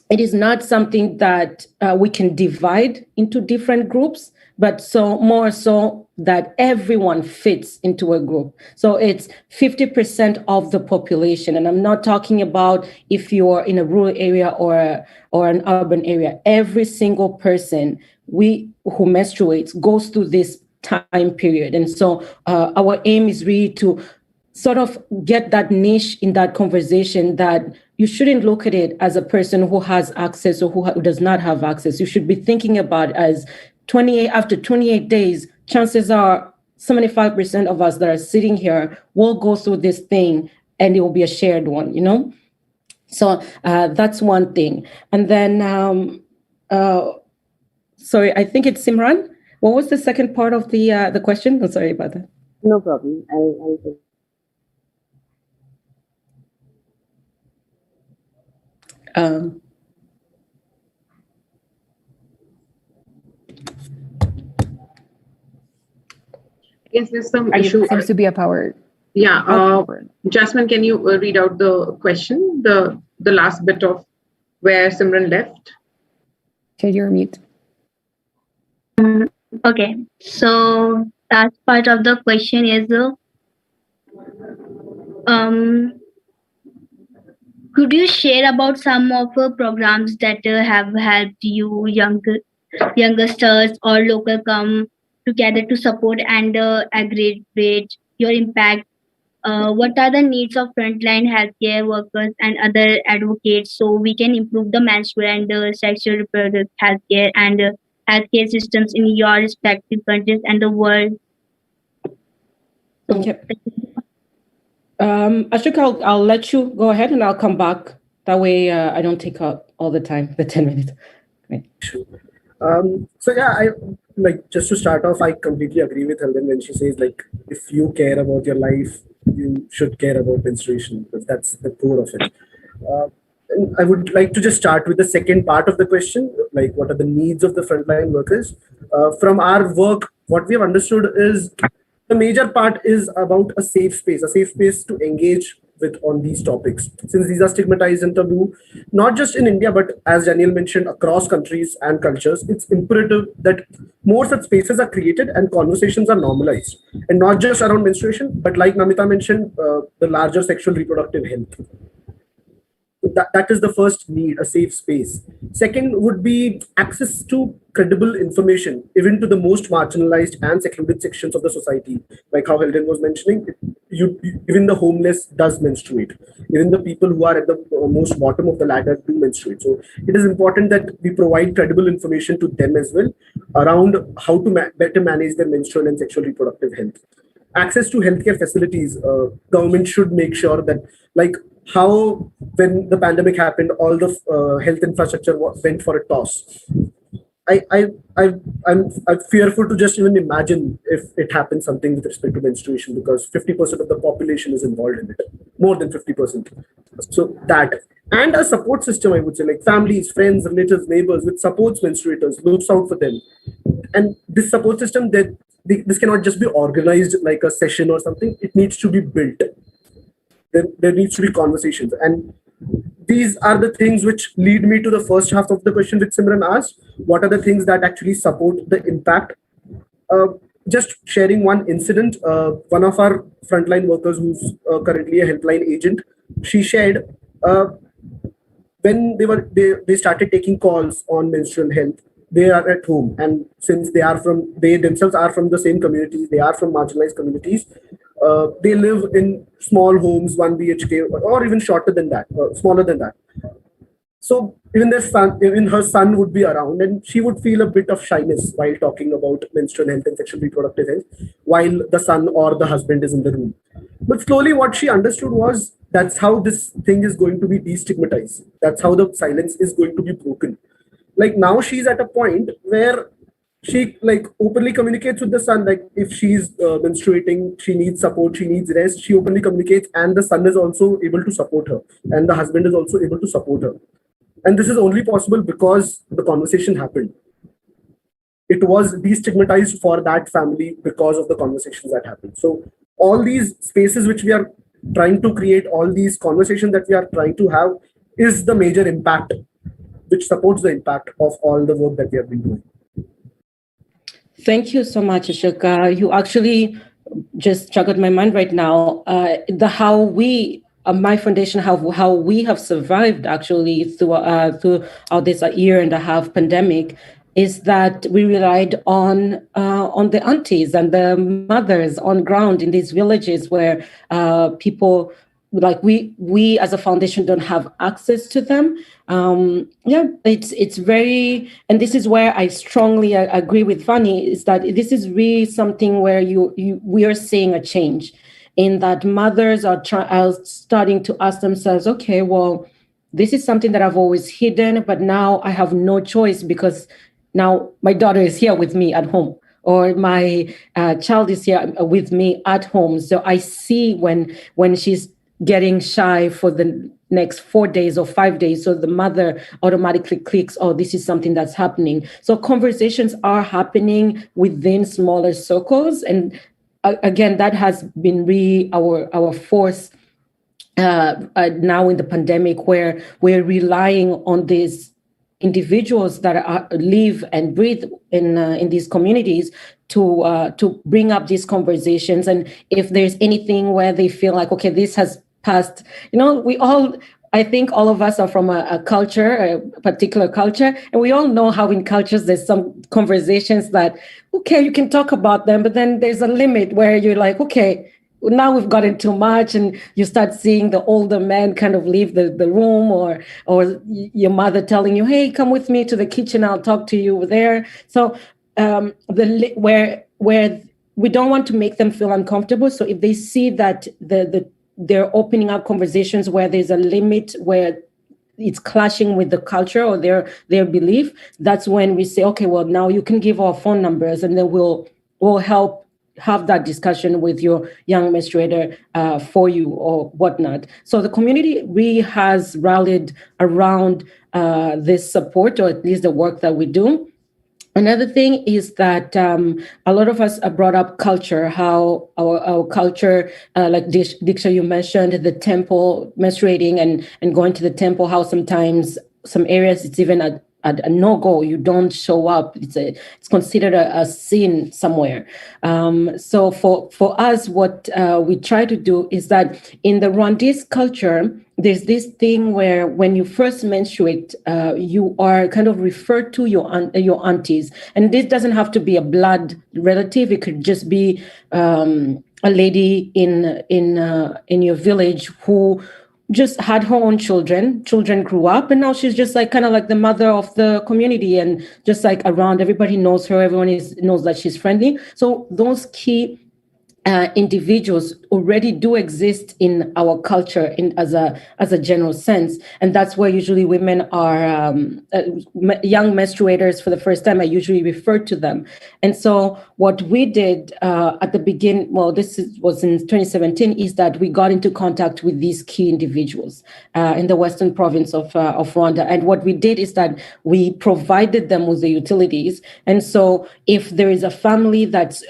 it is not something that we can divide into different groups, but more so that everyone fits into a group. So it's 50% of the population. And I'm not talking about if you're in a rural area or an urban area. Every single person who menstruates goes through this time period. And so our aim is really to sort of get that niche in that conversation, that you shouldn't look at it as a person who has access or who does not have access. You should be thinking about as after 28 days, chances are 75% of us that are sitting here will go through this thing, and it will be a shared one, you know? So that's one thing. And then, sorry, I think it's Simran. What was the second part of the question? I'm sorry about that. No problem. I'll take. Yes, there's some issue. It seems to be a power. Yeah, Jasmine, can you read out the question, the last bit of where Simran left? Okay, you're mute. Okay, so that part of the question is, could you share about some of the programs that have helped you youngsters or local come together to support and aggravate your impact? What are the needs of frontline healthcare workers and other advocates so we can improve the menstrual and sexual reproductive healthcare and healthcare systems in your respective countries and the world? Okay. Ashok, I'll let you go ahead and I'll come back. That way I don't take up all the time, the 10 minutes. Great. So yeah, like, just to start off, I completely agree with Heldden when she says, like, if you care about your life, you should care about menstruation, because that's the core of it. And I would like to just start with the second part of the question, like, what are the needs of the frontline workers? From our work, what we have understood is the major part is about a safe space to engage with on these topics, since these are stigmatized and taboo, not just in India, but as Daniel mentioned, across countries and cultures. It's imperative that more such spaces are created and conversations are normalized, and not just around menstruation, but like Namita mentioned, the larger sexual reproductive health. That is the first need, a safe space. Second would be access to credible information, even to the most marginalized and secluded sections of the society. Like how Heldden was mentioning, even the homeless does menstruate. Even the people who are at the most bottom of the ladder do menstruate. So it is important that we provide credible information to them as well around how to better manage their menstrual and sexual reproductive health. Access to healthcare facilities, government should make sure that, like, how when the pandemic happened, all the health infrastructure went for a toss. I'm fearful to just even imagine if it happens something with respect to menstruation, because 50% of the population is involved in it, more than 50%. So that, and a support system, I would say, like families, friends, relatives, neighbors, which supports menstruators, looks out for them. And this support system, that this cannot just be organized like a session or something. It needs to be built. There needs to be conversations. And these are the things which lead me to the first half of the question which Simran asked. What are the things that actually support the impact? Just sharing one incident, one of our frontline workers who's currently a helpline agent, she shared when they started taking calls on menstrual health. They are at home, and since they themselves are from the same communities, they are from marginalized communities. They live in small homes, 1 BHK, or even shorter than that, smaller than that. So even her son would be around, and she would feel a bit of shyness while talking about menstrual health and sexual reproductive health, while the son or the husband is in the room. But slowly, what she understood was that's how this thing is going to be destigmatized. That's how the silence is going to be broken. Like now, she's at a point where she like openly communicates with the son. Like if she's menstruating, she needs support, she needs rest. She openly communicates, and the son is also able to support her, and the husband is also able to support her. And this is only possible because the conversation happened. It was destigmatized for that family because of the conversations that happened. So all these spaces which we are trying to create, all these conversations that we are trying to have, is the major impact, which supports the impact of all the work that we have been doing. Thank you so much, Ashok. You actually just juggled my mind right now. My foundation, how we have survived actually throughout this year and a half pandemic, is that we relied on the aunties and the mothers on ground in these villages where people like we as a foundation don't have access to them. It's very, and this is where I strongly agree with Vani, is that this is really something where we are seeing a change in that mothers are starting to ask themselves, okay, well, this is something that I've always hidden, but now I have no choice because now my daughter is here with me at home, or my child is here with me at home. So I see when she's getting shy for the next 4 days or 5 days. So the mother automatically clicks, oh, this is something that's happening. So conversations are happening within smaller circles. And again, that has been really our force now in the pandemic, where we're relying on these individuals that live and breathe in these communities to bring up these conversations. And if there's anything where they feel like, okay, this has passed, I think all of us are from a culture, a particular culture, and we all know how in cultures there's some conversations that, okay, you can talk about them, but then there's a limit where you're like, okay, now we've gotten too much, and you start seeing the older men kind of leave the room, or your mother telling you, hey, come with me to the kitchen, I'll talk to you there. So where we don't want to make them feel uncomfortable. So if they see that they're opening up conversations where there's a limit, where it's clashing with the culture or their belief, that's when we say, okay, well, now you can give our phone numbers, and then we'll help have that discussion with your young menstruator for you or whatnot. So the community really has rallied around this support, or at least the work that we do. Another thing is that a lot of us brought up culture, how our culture, like Diksha, you mentioned the temple, menstruating and going to the temple, how sometimes some areas it's even a no-go. You don't show up. It's considered a sin somewhere. So for us, what we try to do is that in the Rwandese culture, there's this thing where when you first menstruate, you are kind of referred to your aunties, and this doesn't have to be a blood relative. It could just be a lady in your village who just had her own children grew up, and now she's just like kind of like the mother of the community, and just like around, everybody knows her, everyone knows that she's friendly. So those key individuals already do exist in our culture as a general sense, and that's where usually women are young menstruators for the first time. I usually refer to them, and so what we did at the beginning, well, was in 2017, is that we got into contact with these key individuals in the western province of Rwanda, and what we did is that we provided them with the utilities, and so if there is a family that's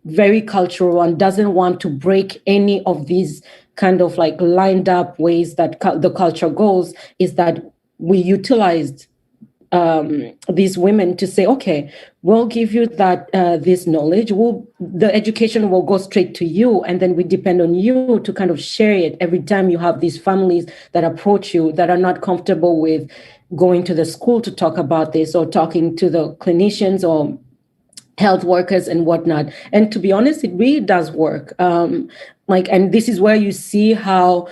very cultural and doesn't want to break any of these kind of like lined up ways that the culture goes, is that we utilized these women to say, okay, we'll give you that this knowledge, the education will go straight to you, and then we depend on you to kind of share it every time you have these families that approach you that are not comfortable with going to the school to talk about this, or talking to the clinicians or health workers and whatnot. And to be honest, it really does work. And this is where you see how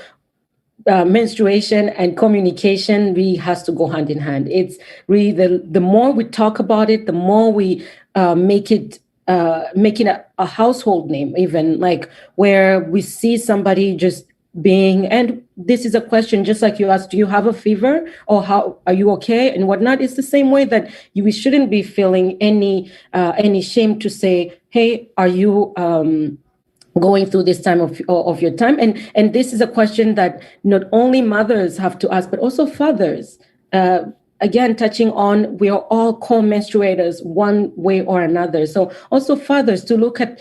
menstruation and communication really has to go hand in hand. It's really the more we talk about it, the more we make it a household name, even like where we see somebody just being, and this is a question just like you asked, do you have a fever, or how are you okay and whatnot? It's the same way that we shouldn't be feeling any shame to say, hey, are you going through this time of your time? And this is a question that not only mothers have to ask, but also fathers. Again, touching on, we are all co-menstruators one way or another. So also fathers to look at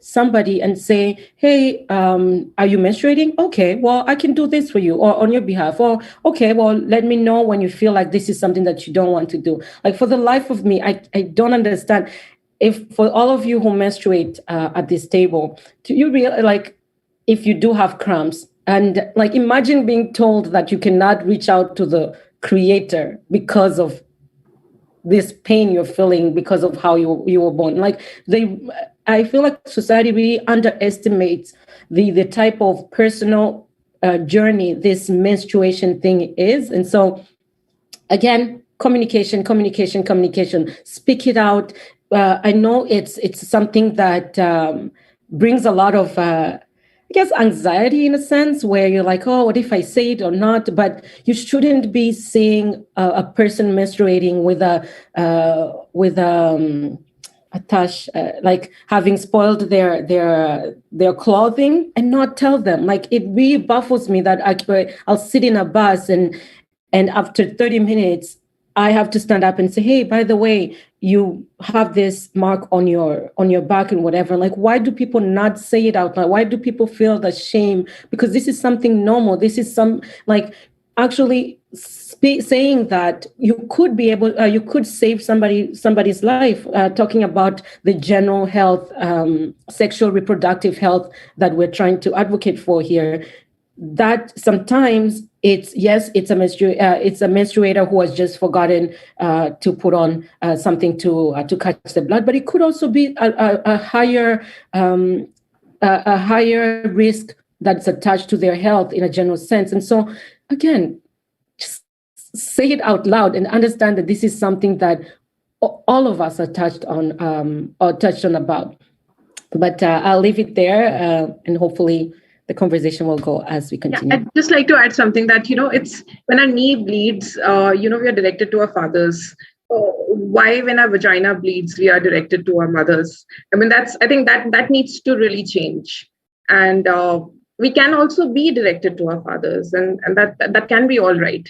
somebody and say, hey, are you menstruating? Okay, well, I can do this for you or on your behalf. Or, okay, well, let me know when you feel like this is something that you don't want to do. Like, for the life of me, I don't understand. If for all of you who menstruate at this table, do you realize, like, if you do have cramps, and like imagine being told that you cannot reach out to the creator because of this pain you're feeling because of how you were born. Like, I feel like society really underestimates the type of personal journey this menstruation thing is. And so again, communication, speak it out. I know it's something that brings a lot of I guess anxiety in a sense, where you're like, oh, what if I say it or not? But you shouldn't be seeing a person menstruating with a touch, like having spoiled their clothing and not tell them. Like, it really baffles me that I'll sit in a bus and after 30 minutes, I have to stand up and say, hey, by the way, you have this mark on your back and whatever. Like, why do people not say it out loud? Why do people feel the shame? Because this is something normal. This is actually saying that you could be able, you could save somebody's life, talking about the general health, sexual reproductive health that we're trying to advocate for here. That sometimes it's a menstruator who has just forgotten to put on something to catch the blood, but it could also be a higher risk that's attached to their health in a general sense. And so again, just say it out loud and understand that this is something that all of us are touched on about. But I'll leave it there, and hopefully the conversation will go as we continue. I'd just like to add something that, it's when our knee bleeds, we are directed to our fathers. Why when our vagina bleeds, we are directed to our mothers? I mean, I think that needs to really change. And we can also be directed to our fathers, and that can be all right.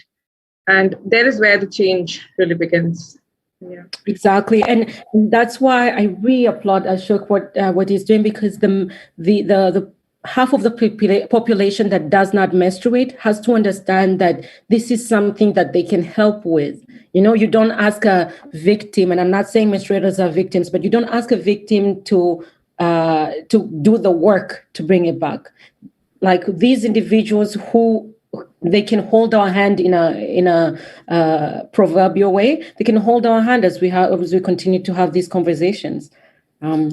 And there is where the change really begins. Yeah, exactly, and that's why I really applaud Ashok what he's doing, because the half of the population that does not menstruate has to understand that this is something that they can help with. You don't ask a victim, and I'm not saying menstruators are victims, but you don't ask a victim to do the work to bring it back. Like these individuals who they can hold our hand in a proverbial way. They can hold our hand as we continue to have these conversations.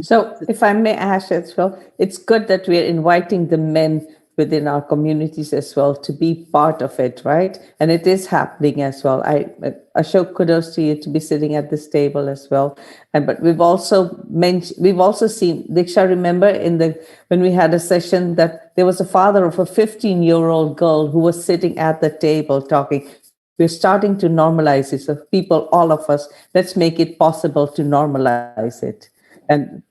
So if I may ask as well, it's good that we're inviting the men within our communities as well to be part of it, right? And it is happening as well. Ashok, kudos to you to be sitting at this table as well. But we've also seen, Diksha, remember when we had a session that there was a father of a 15-year-old girl who was sitting at the table talking. We're starting to normalize it. So people, all of us, let's make it possible to normalize it. And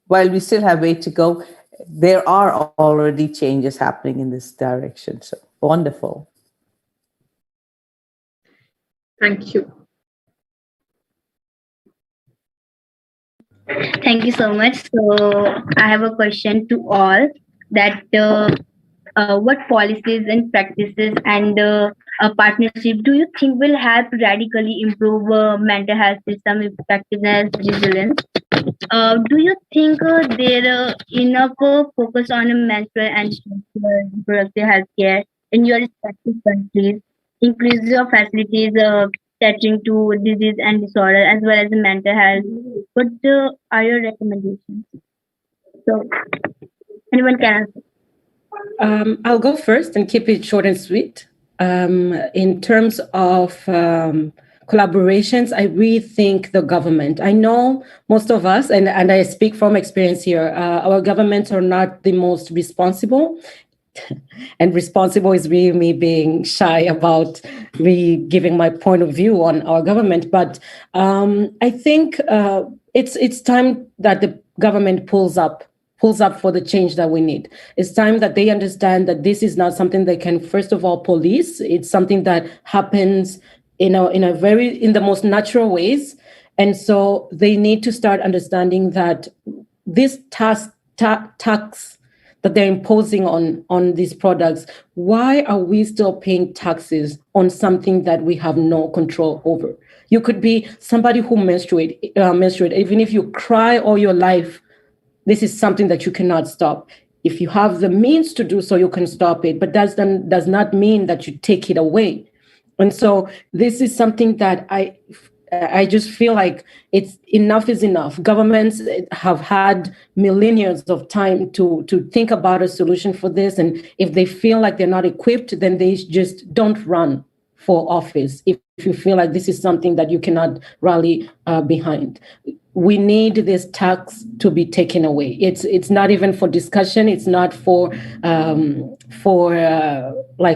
while we still have way to go, there are already changes happening in this direction. So wonderful. Thank you. Thank you so much. So I have a question to all that what policies and practices and partnership do you think will help radically improve mental health system effectiveness, resilience? Do you think there enough focus on menstrual and reproductive health care in your respective countries? Increase your facilities catering to disease and disorder as well as mental health. What are your recommendations? So, anyone can answer. I'll go first and keep it short and sweet. In terms of collaborations, I really think the government. I know most of us, and I speak from experience here, our governments are not the most responsible. And responsible is really me being shy about me giving my point of view on our government. But I think it's time that the government pulls up for the change that we need. It's time that they understand that this is not something they can, first of all, police. It's something that happens in the most natural ways. And so they need to start understanding that this tax that they're imposing on these products, why are we still paying taxes on something that we have no control over? You could be somebody who menstruate, even if you cry all your life, this is something that you cannot stop. If you have the means to do so, you can stop it, but that does not mean that you take it away. And so this is something that I just feel like enough is enough. Governments have had millennia of time to think about a solution for this. And if they feel like they're not equipped, then they just don't run for office. If you feel like this is something that you cannot rally behind. We need this tax to be taken away. It's not even for discussion. It's not for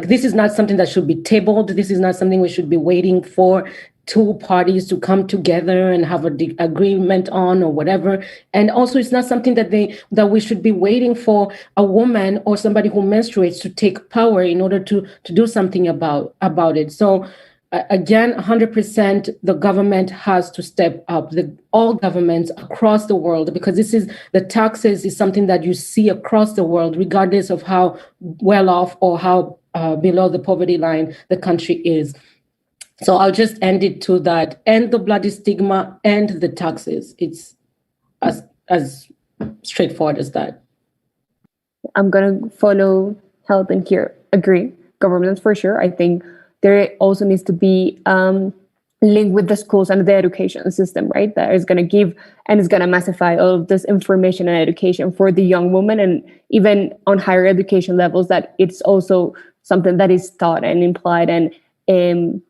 this is not something that should be tabled. This is not something we should be waiting for two parties to come together and have an agreement on or whatever. And also, it's not something that we should be waiting for a woman or somebody who menstruates to take power in order to do something about it. So again, 100%, the government has to step up, all governments across the world, because the taxes is something that you see across the world, regardless of how well off or how below the poverty line the country is. So I'll just end it to that. End the bloody stigma, end the taxes. It's as straightforward as that. I'm going to follow Heldden here. Agree. Governments for sure. I think there also needs to be linked with the schools and the education system, right? That is going to give and is going to massify all of this information and education for the young woman, and even on higher education levels, that it's also something that is taught and implied. And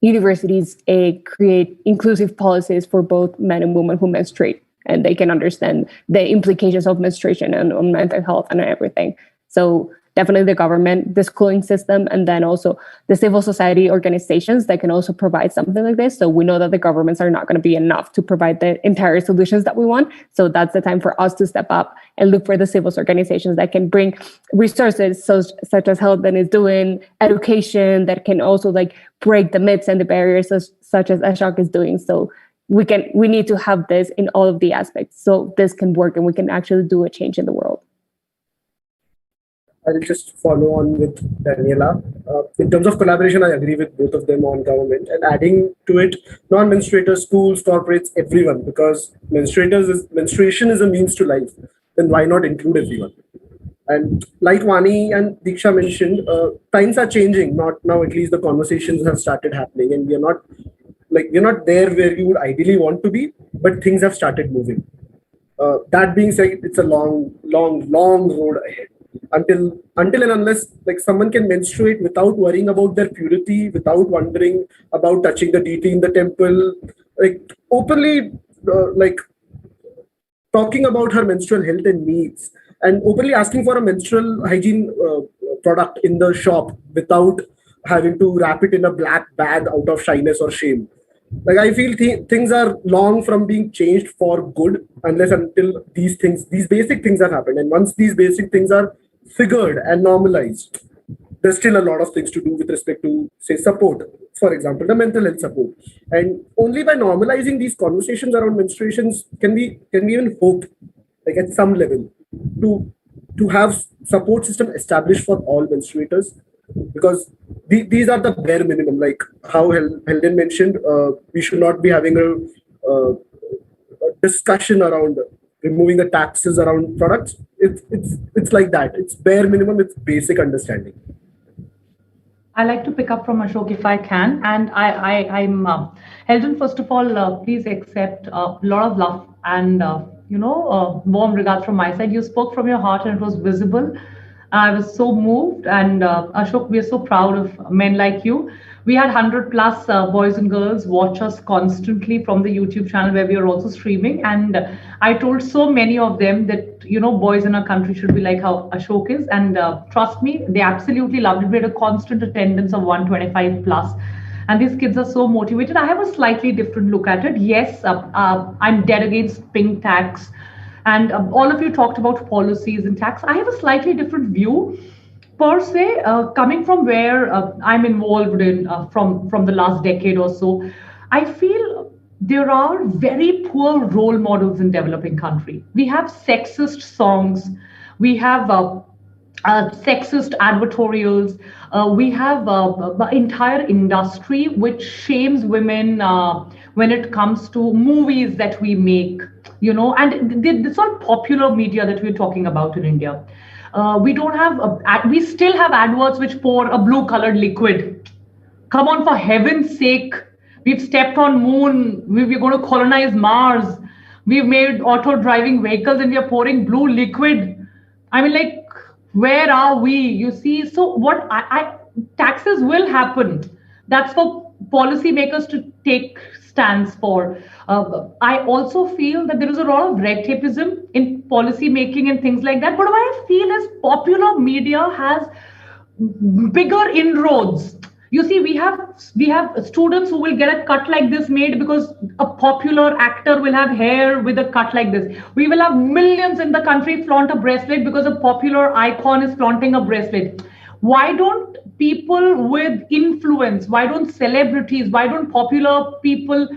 universities create inclusive policies for both men and women who menstruate, and they can understand the implications of menstruation and on mental health and everything. So definitely the government, the schooling system, and then also the civil society organizations that can also provide something like this. So we know that the governments are not going to be enough to provide the entire solutions that we want. So that's the time for us to step up and look for the civil organizations that can bring resources, such as Heldden is doing, education that can also like break the myths and the barriers, such as Ashok is doing. So we need to have this in all of the aspects so this can work and we can actually do a change in the world. I'll just follow on with Daniela. In terms of collaboration, I agree with both of them on government, and adding to it, non-menstruators, schools, corporates, everyone, because menstruation is a means to life. Then why not include everyone? And like Vani and Diksha mentioned, times are changing. Not now, at least the conversations have started happening, and we're not there where we would ideally want to be, but things have started moving. That being said, it's a long road ahead. Until and unless like someone can menstruate without worrying about their purity, without wondering about touching the deity in the temple, like openly like talking about her menstrual health and needs, and openly asking for a menstrual hygiene product in the shop without having to wrap it in a black bag out of shyness or shame. Like I feel things are long from being changed for good unless until these basic things have happened. And once these basic things are figured and normalized, there's still a lot of things to do with respect to, say, support. For example, the mental health support. And only by normalizing these conversations around menstruations can we even hope, like at some level, to have support system established for all menstruators. Because these are the bare minimum. Like how Heldden mentioned, we should not be having a discussion around removing the taxes around products. It's like that. It's bare minimum. It's basic understanding. I like to pick up from Ashok if I can, and I'm Heldden. First of all, please accept a lot of love and warm regards from my side. You spoke from your heart, and it was visible. I was so moved, and Ashok, we are so proud of men like you. We had 100 plus boys and girls watch us constantly from the YouTube channel where we are also streaming. And I told so many of them that, boys in our country should be like how Ashok is. And trust me, they absolutely loved it. We had a constant attendance of 125 plus. And these kids are so motivated. I have a slightly different look at it. Yes, I'm dead against pink tax. And all of you talked about policies and tax. I have a slightly different view. Per se, coming from where I'm involved in from the last decade or so, I feel there are very poor role models in developing country. We have sexist songs, we have sexist advertorials, we have the entire industry which shames women when it comes to movies that we make, and this all popular media that we're talking about in India. We don't have, we still have adverts which pour a blue colored liquid. Come on, for heaven's sake. We've stepped on moon. We're going to colonize Mars. We've made auto driving vehicles and we're pouring blue liquid. I mean, like, where are we? You see, so what taxes will happen. That's for policymakers to take stands for. I also feel that there is a lot of red tapeism in policy making and things like that. But what I feel is popular media has bigger inroads. You see, we have students who will get a cut like this made because a popular actor will have hair with a cut like this. We will have millions in the country flaunt a bracelet because a popular icon is flaunting a bracelet. Why don't people with influence, why don't celebrities, why don't popular people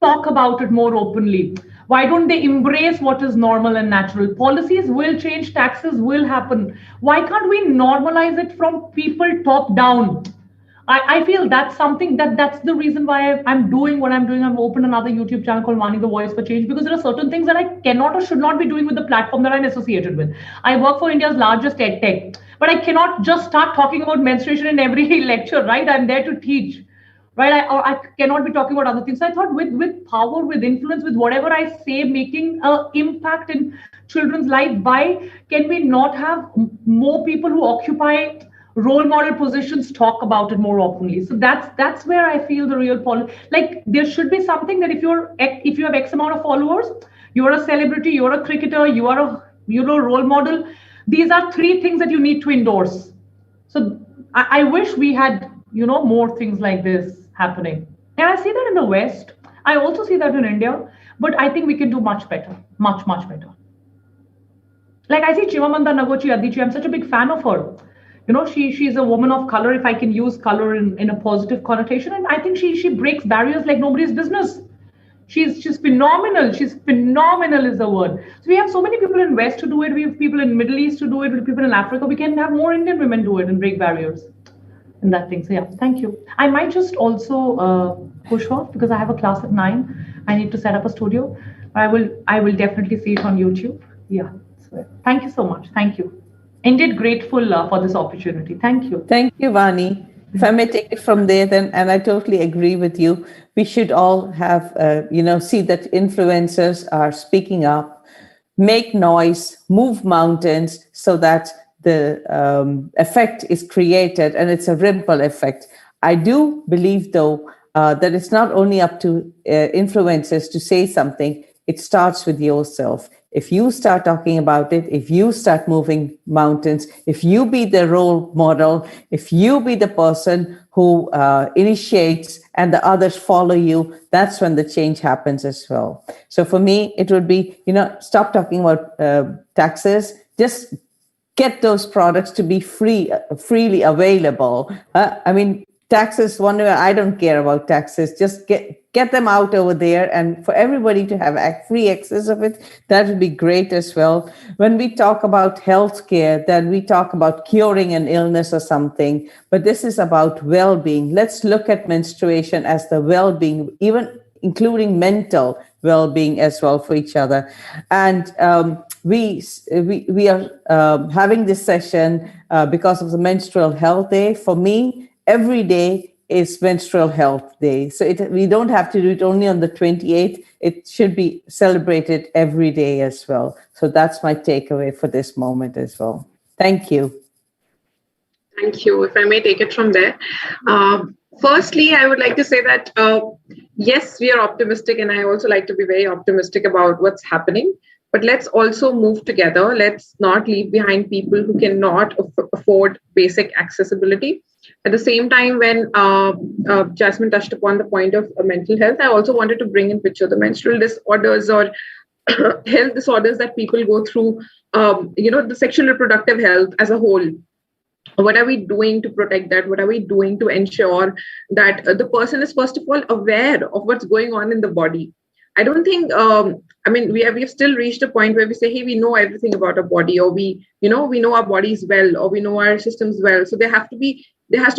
talk about it more openly? Why don't they embrace what is normal and natural? Policies will change, taxes will happen. Why can't we normalize it from people top down? I feel that's something that's the reason why I'm doing what I'm doing. I've opened another YouTube channel called Vani-The Voice for Change, because there are certain things that I cannot or should not be doing with the platform that I'm associated with. I work for India's largest ed tech, but I cannot just start talking about menstruation in every lecture, right? I'm there to teach, right? I cannot be talking about other things. So I thought with power, with influence, with whatever I say, making an impact in children's life, why can we not have more people who occupy role model positions talk about it more openly? So that's where I feel the real like there should be something that if you have X amount of followers, you're a celebrity, you're a cricketer, you're a role model, These are 3 things that you need to endorse. So I wish we had, more things like this happening. And I see that in the West. I also see that in India, but I think we can do much better, much, much better. Like I see Chimamanda Ngozi Adichie, I'm such a big fan of her. She's a woman of color, if I can use color in a positive connotation. And I think she breaks barriers like nobody's business. She's phenomenal. She's phenomenal is the word. So we have so many people in West to do it. We have people in Middle East to do it. We have people in Africa. We can have more Indian women do it and break barriers and that thing. So yeah, thank you. I might just also push off because I have a class at 9. I need to set up a studio. I will definitely see it on YouTube. Yeah. So thank you so much. Thank you. Indeed grateful for this opportunity. Thank you. Thank you, Vani. If I may take it from there, then, and I totally agree with you, we should all have, see that influencers are speaking up, make noise, move mountains so that the effect is created and it's a ripple effect. I do believe, though, that it's not only up to influencers to say something, it starts with yourself. If you start talking about it, if you start moving mountains, if you be the role model, if you be the person who initiates and the others follow you, that's when the change happens as well. So for me, it would be, stop talking about taxes, just get those products to be freely available. Taxes, one way, I don't care about taxes. Just get them out over there, and for everybody to have free access of it, that would be great as well. When we talk about healthcare, then we talk about curing an illness or something, but this is about well-being. Let's look at menstruation as the well-being, even including mental well-being as well for each other. And we are having this session because of the Menstrual Health Day. For me, every day is Menstrual Health Day. So we don't have to do it only on the 28th. It should be celebrated every day as well. So that's my takeaway for this moment as well. Thank you. Thank you. If I may take it from there. Firstly, I would like to say that, yes, we are optimistic, and I also like to be very optimistic about what's happening. But let's also move together. Let's not leave behind people who cannot afford basic accessibility. At the same time, when Jasmine touched upon the point of mental health, I also wanted to bring in picture the menstrual disorders or health disorders that people go through, the sexual reproductive health as a whole. What are we doing to protect that? What are we doing to ensure that the person is, first of all, aware of what's going on in the body? I don't think, we have still reached a point where we say, hey, we know everything about our body, or we know our bodies well, or we know our systems well. So there has to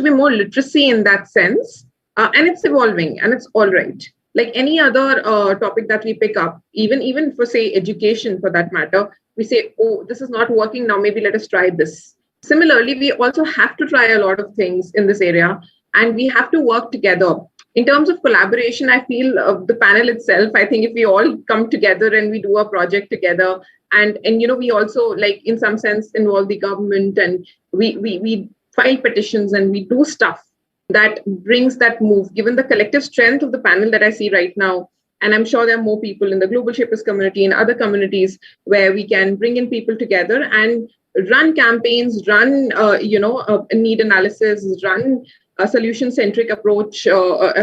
be more literacy in that sense. And it's evolving, and it's all right. Like any other topic that we pick up, even for, say, education for that matter, we say, oh, this is not working now, maybe let us try this. Similarly, we also have to try a lot of things in this area, and we have to work together. In terms of collaboration, I feel the panel itself, I think if we all come together and we do a project together, and we also, like, in some sense, involve the government, and we file petitions and we do stuff that brings that move, given the collective strength of the panel that I see right now. And I'm sure there are more people in the Global Shapers community and other communities where we can bring in people together and run campaigns, run, need analysis, run a solution-centric approach,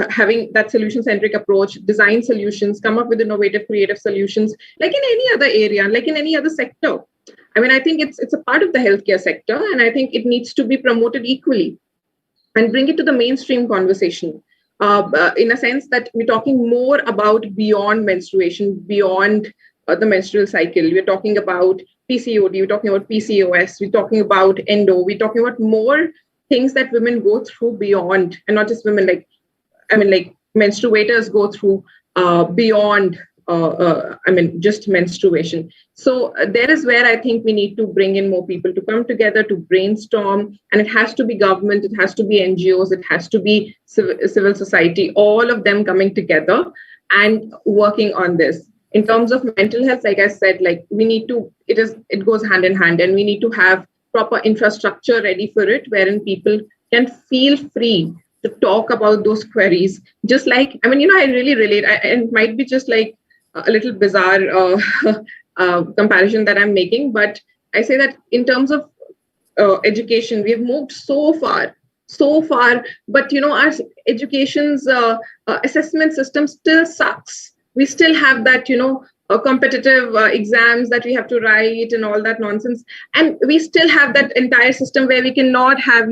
having that solution-centric approach, design solutions, come up with innovative, creative solutions, like in any other area, like in any other sector. I think it's a part of the healthcare sector, and I think it needs to be promoted equally and bring it to the mainstream conversation. In a sense that we're talking more about beyond menstruation, beyond the menstrual cycle. We're talking about PCOD, we're talking about PCOS, we're talking about endo, we're talking about more things that women go through beyond, and not just women, like menstruators go through beyond, just menstruation. So there is where I think we need to bring in more people to come together to brainstorm, and it has to be government, it has to be NGOs, it has to be civil society, all of them coming together and working on this. In terms of mental health, like I said, it goes hand in hand, and we need to have proper infrastructure ready for it, wherein people can feel free to talk about those queries. Just like, I really relate, and it might be just like a little bizarre comparison that I'm making, but I say that in terms of education, we have moved so far, but our education's assessment system still sucks. We still have that, competitive exams that we have to write and all that nonsense. And we still have that entire system where we cannot have,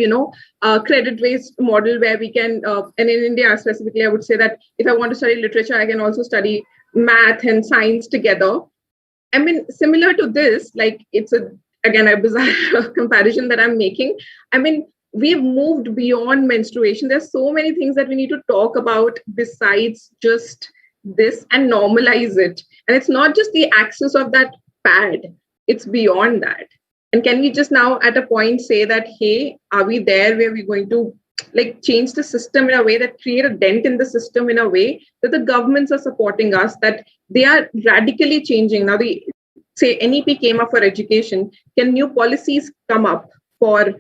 credit-based model where we can, and in India specifically, I would say that if I want to study literature, I can also study math and science together. I mean, similar to this, like it's again a bizarre comparison that I'm making. I mean, we've moved beyond menstruation. There's so many things that we need to talk about besides just this and normalize it. And it's not just the access of that pad, it's beyond that. And can we just now at a point say that, hey, are we there where we're going to like change the system in a way that create a dent in the system in a way that the governments are supporting us, that they are radically changing. Now, the say NEP came up for education. Can new policies come up for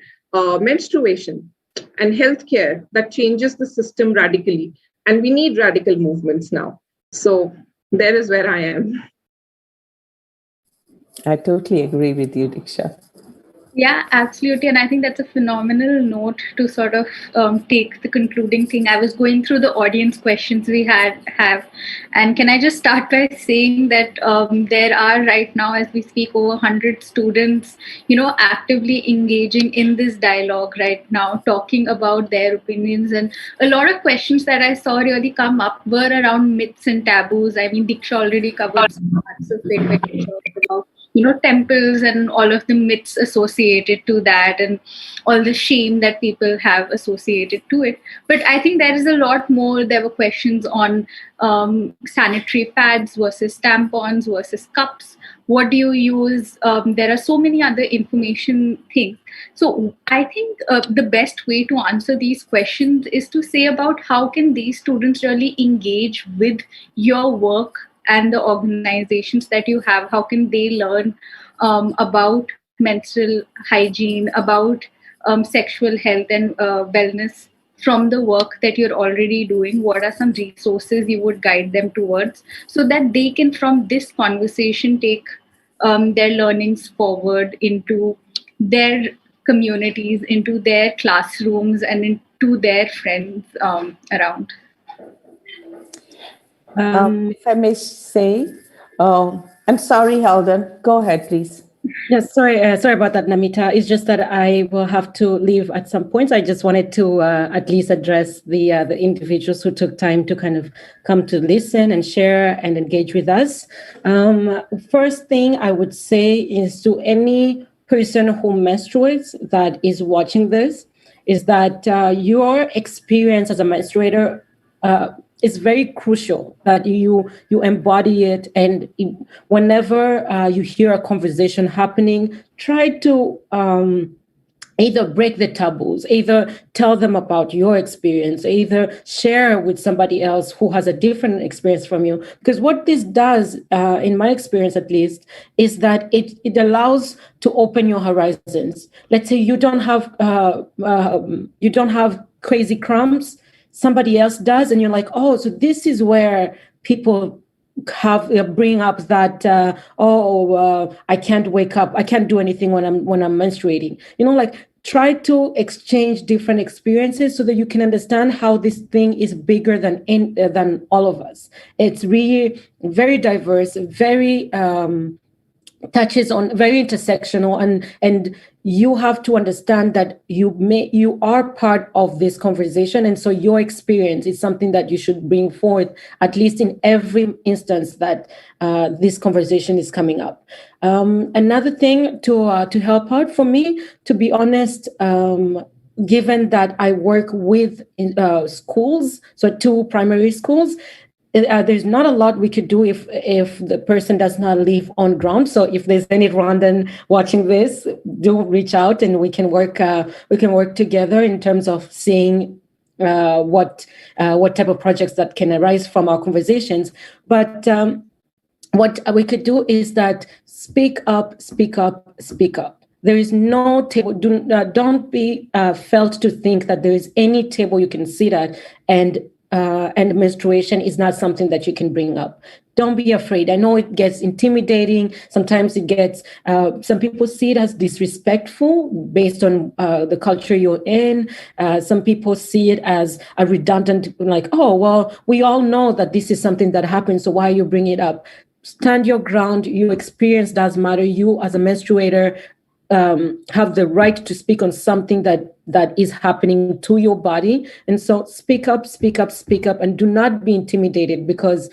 menstruation and healthcare that changes the system radically? And we need radical movements now. So there is where I am. I totally agree with you, Diksha. Yeah, absolutely. And I think that's a phenomenal note to sort of take the concluding thing. I was going through the audience questions we have. And can I just start by saying that there are right now, as we speak, over 100 students, actively engaging in this dialogue right now, talking about their opinions. And a lot of questions that I saw really come up were around myths and taboos. I mean, Diksha already covered some parts of it when she talked about temples and all of the myths associated to that and all the shame that people have associated to it. But I think there is a lot more. There were questions on sanitary pads versus tampons versus cups. What do you use? There are so many other information things. So I think the best way to answer these questions is to say about how can these students really engage with your work and the organizations that you have. How can they learn about menstrual hygiene, about sexual health and wellness from the work that you're already doing? What are some resources you would guide them towards so that they can, from this conversation, take their learnings forward into their communities, into their classrooms, and into their friends around? If I may say, I'm sorry, Heldden. Go ahead, please. Yes, sorry about that, Namita. It's just that I will have to leave at some point. I just wanted to at least address the individuals who took time to kind of come to listen and share and engage with us. First thing I would say is to any person who menstruates that is watching this, is that your experience as a menstruator is very crucial, that you embody it. And whenever you hear a conversation happening, try to either break the taboos, either tell them about your experience, either share with somebody else who has a different experience from you. Because what this does, in my experience at least, is that it allows to open your horizons. Let's say you don't have crazy crumbs, somebody else does, and you're like, oh, so this is where people bring up that I can't wake up, I can't do anything when I'm menstruating. Try to exchange different experiences so that you can understand how this thing is bigger than all of us. It's really very diverse, very touches on very intersectional, and you have to understand that you are part of this conversation, and so your experience is something that you should bring forth at least in every instance that this conversation is coming up. Another thing to help out for me, to be honest, given that I work with schools, so 2 primary schools, there's not a lot we could do if the person does not live on ground. So if there's any Rwandan watching this, do reach out and we can work together in terms of seeing what type of projects that can arise from our conversations. But what we could do is that speak up. There is no table. Don't be felt to think that there is any table you can sit at and menstruation is not something that you can bring up. don't be afraid. I know it gets intimidating. Sometimes it gets, some people see it as disrespectful based on the culture you're in. Some people see it as a redundant, like, oh, well, we all know that this is something that happens, so why you bring it up? Stand your ground. Your experience does matter. You as a menstruator have the right to speak on something that is happening to your body. And so speak up, speak up, speak up, and do not be intimidated, because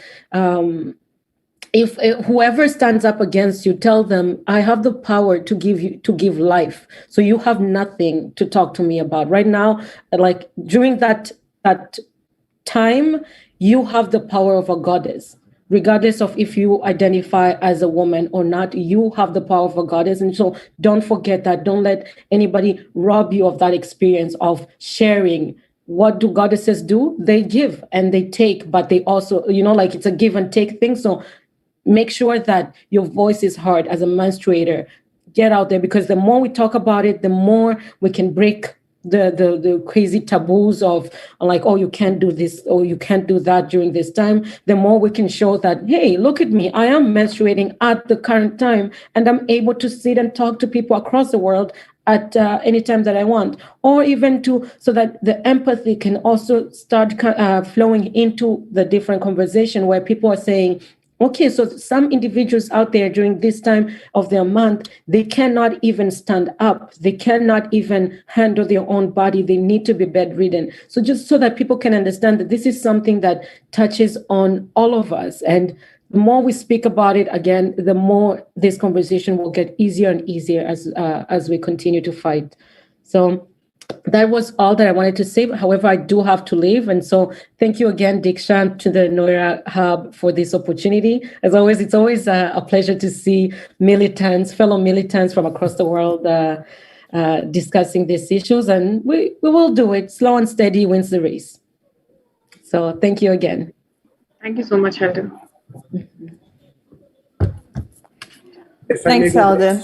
if whoever stands up against you, tell them, I have the power to give life. So you have nothing to talk to me about right now. Like during that time, you have the power of a goddess. Regardless of if you identify as a woman or not, you have the power of a goddess. And so don't forget that. Don't let anybody rob you of that experience of sharing. What do goddesses do? They give and they take, but they also, like it's a give and take thing. So make sure that your voice is heard as a menstruator. Get out there, because the more we talk about it, the more we can break the crazy taboos of like, oh, you can't do this or you can't do that during this time. The more we can show that, hey, look at me, I am menstruating at the current time and I'm able to sit and talk to people across the world at any time that I want, or even so that the empathy can also start flowing into the different conversation where people are saying, okay, so some individuals out there during this time of their month, they cannot even stand up. They cannot even handle their own body. They need to be bedridden. So just so that people can understand that this is something that touches on all of us. And the more we speak about it, again, the more this conversation will get easier and easier as we continue to fight. So that was all that I wanted to say. However, I do have to leave. And so thank you again, Diksha, to the Noida Hub for this opportunity. As always, it's always a pleasure to see fellow militants from across the world discussing these issues. And we will do it. Slow and steady wins the race. So thank you again. Thank you so much, Heldden. Thanks, Heldden.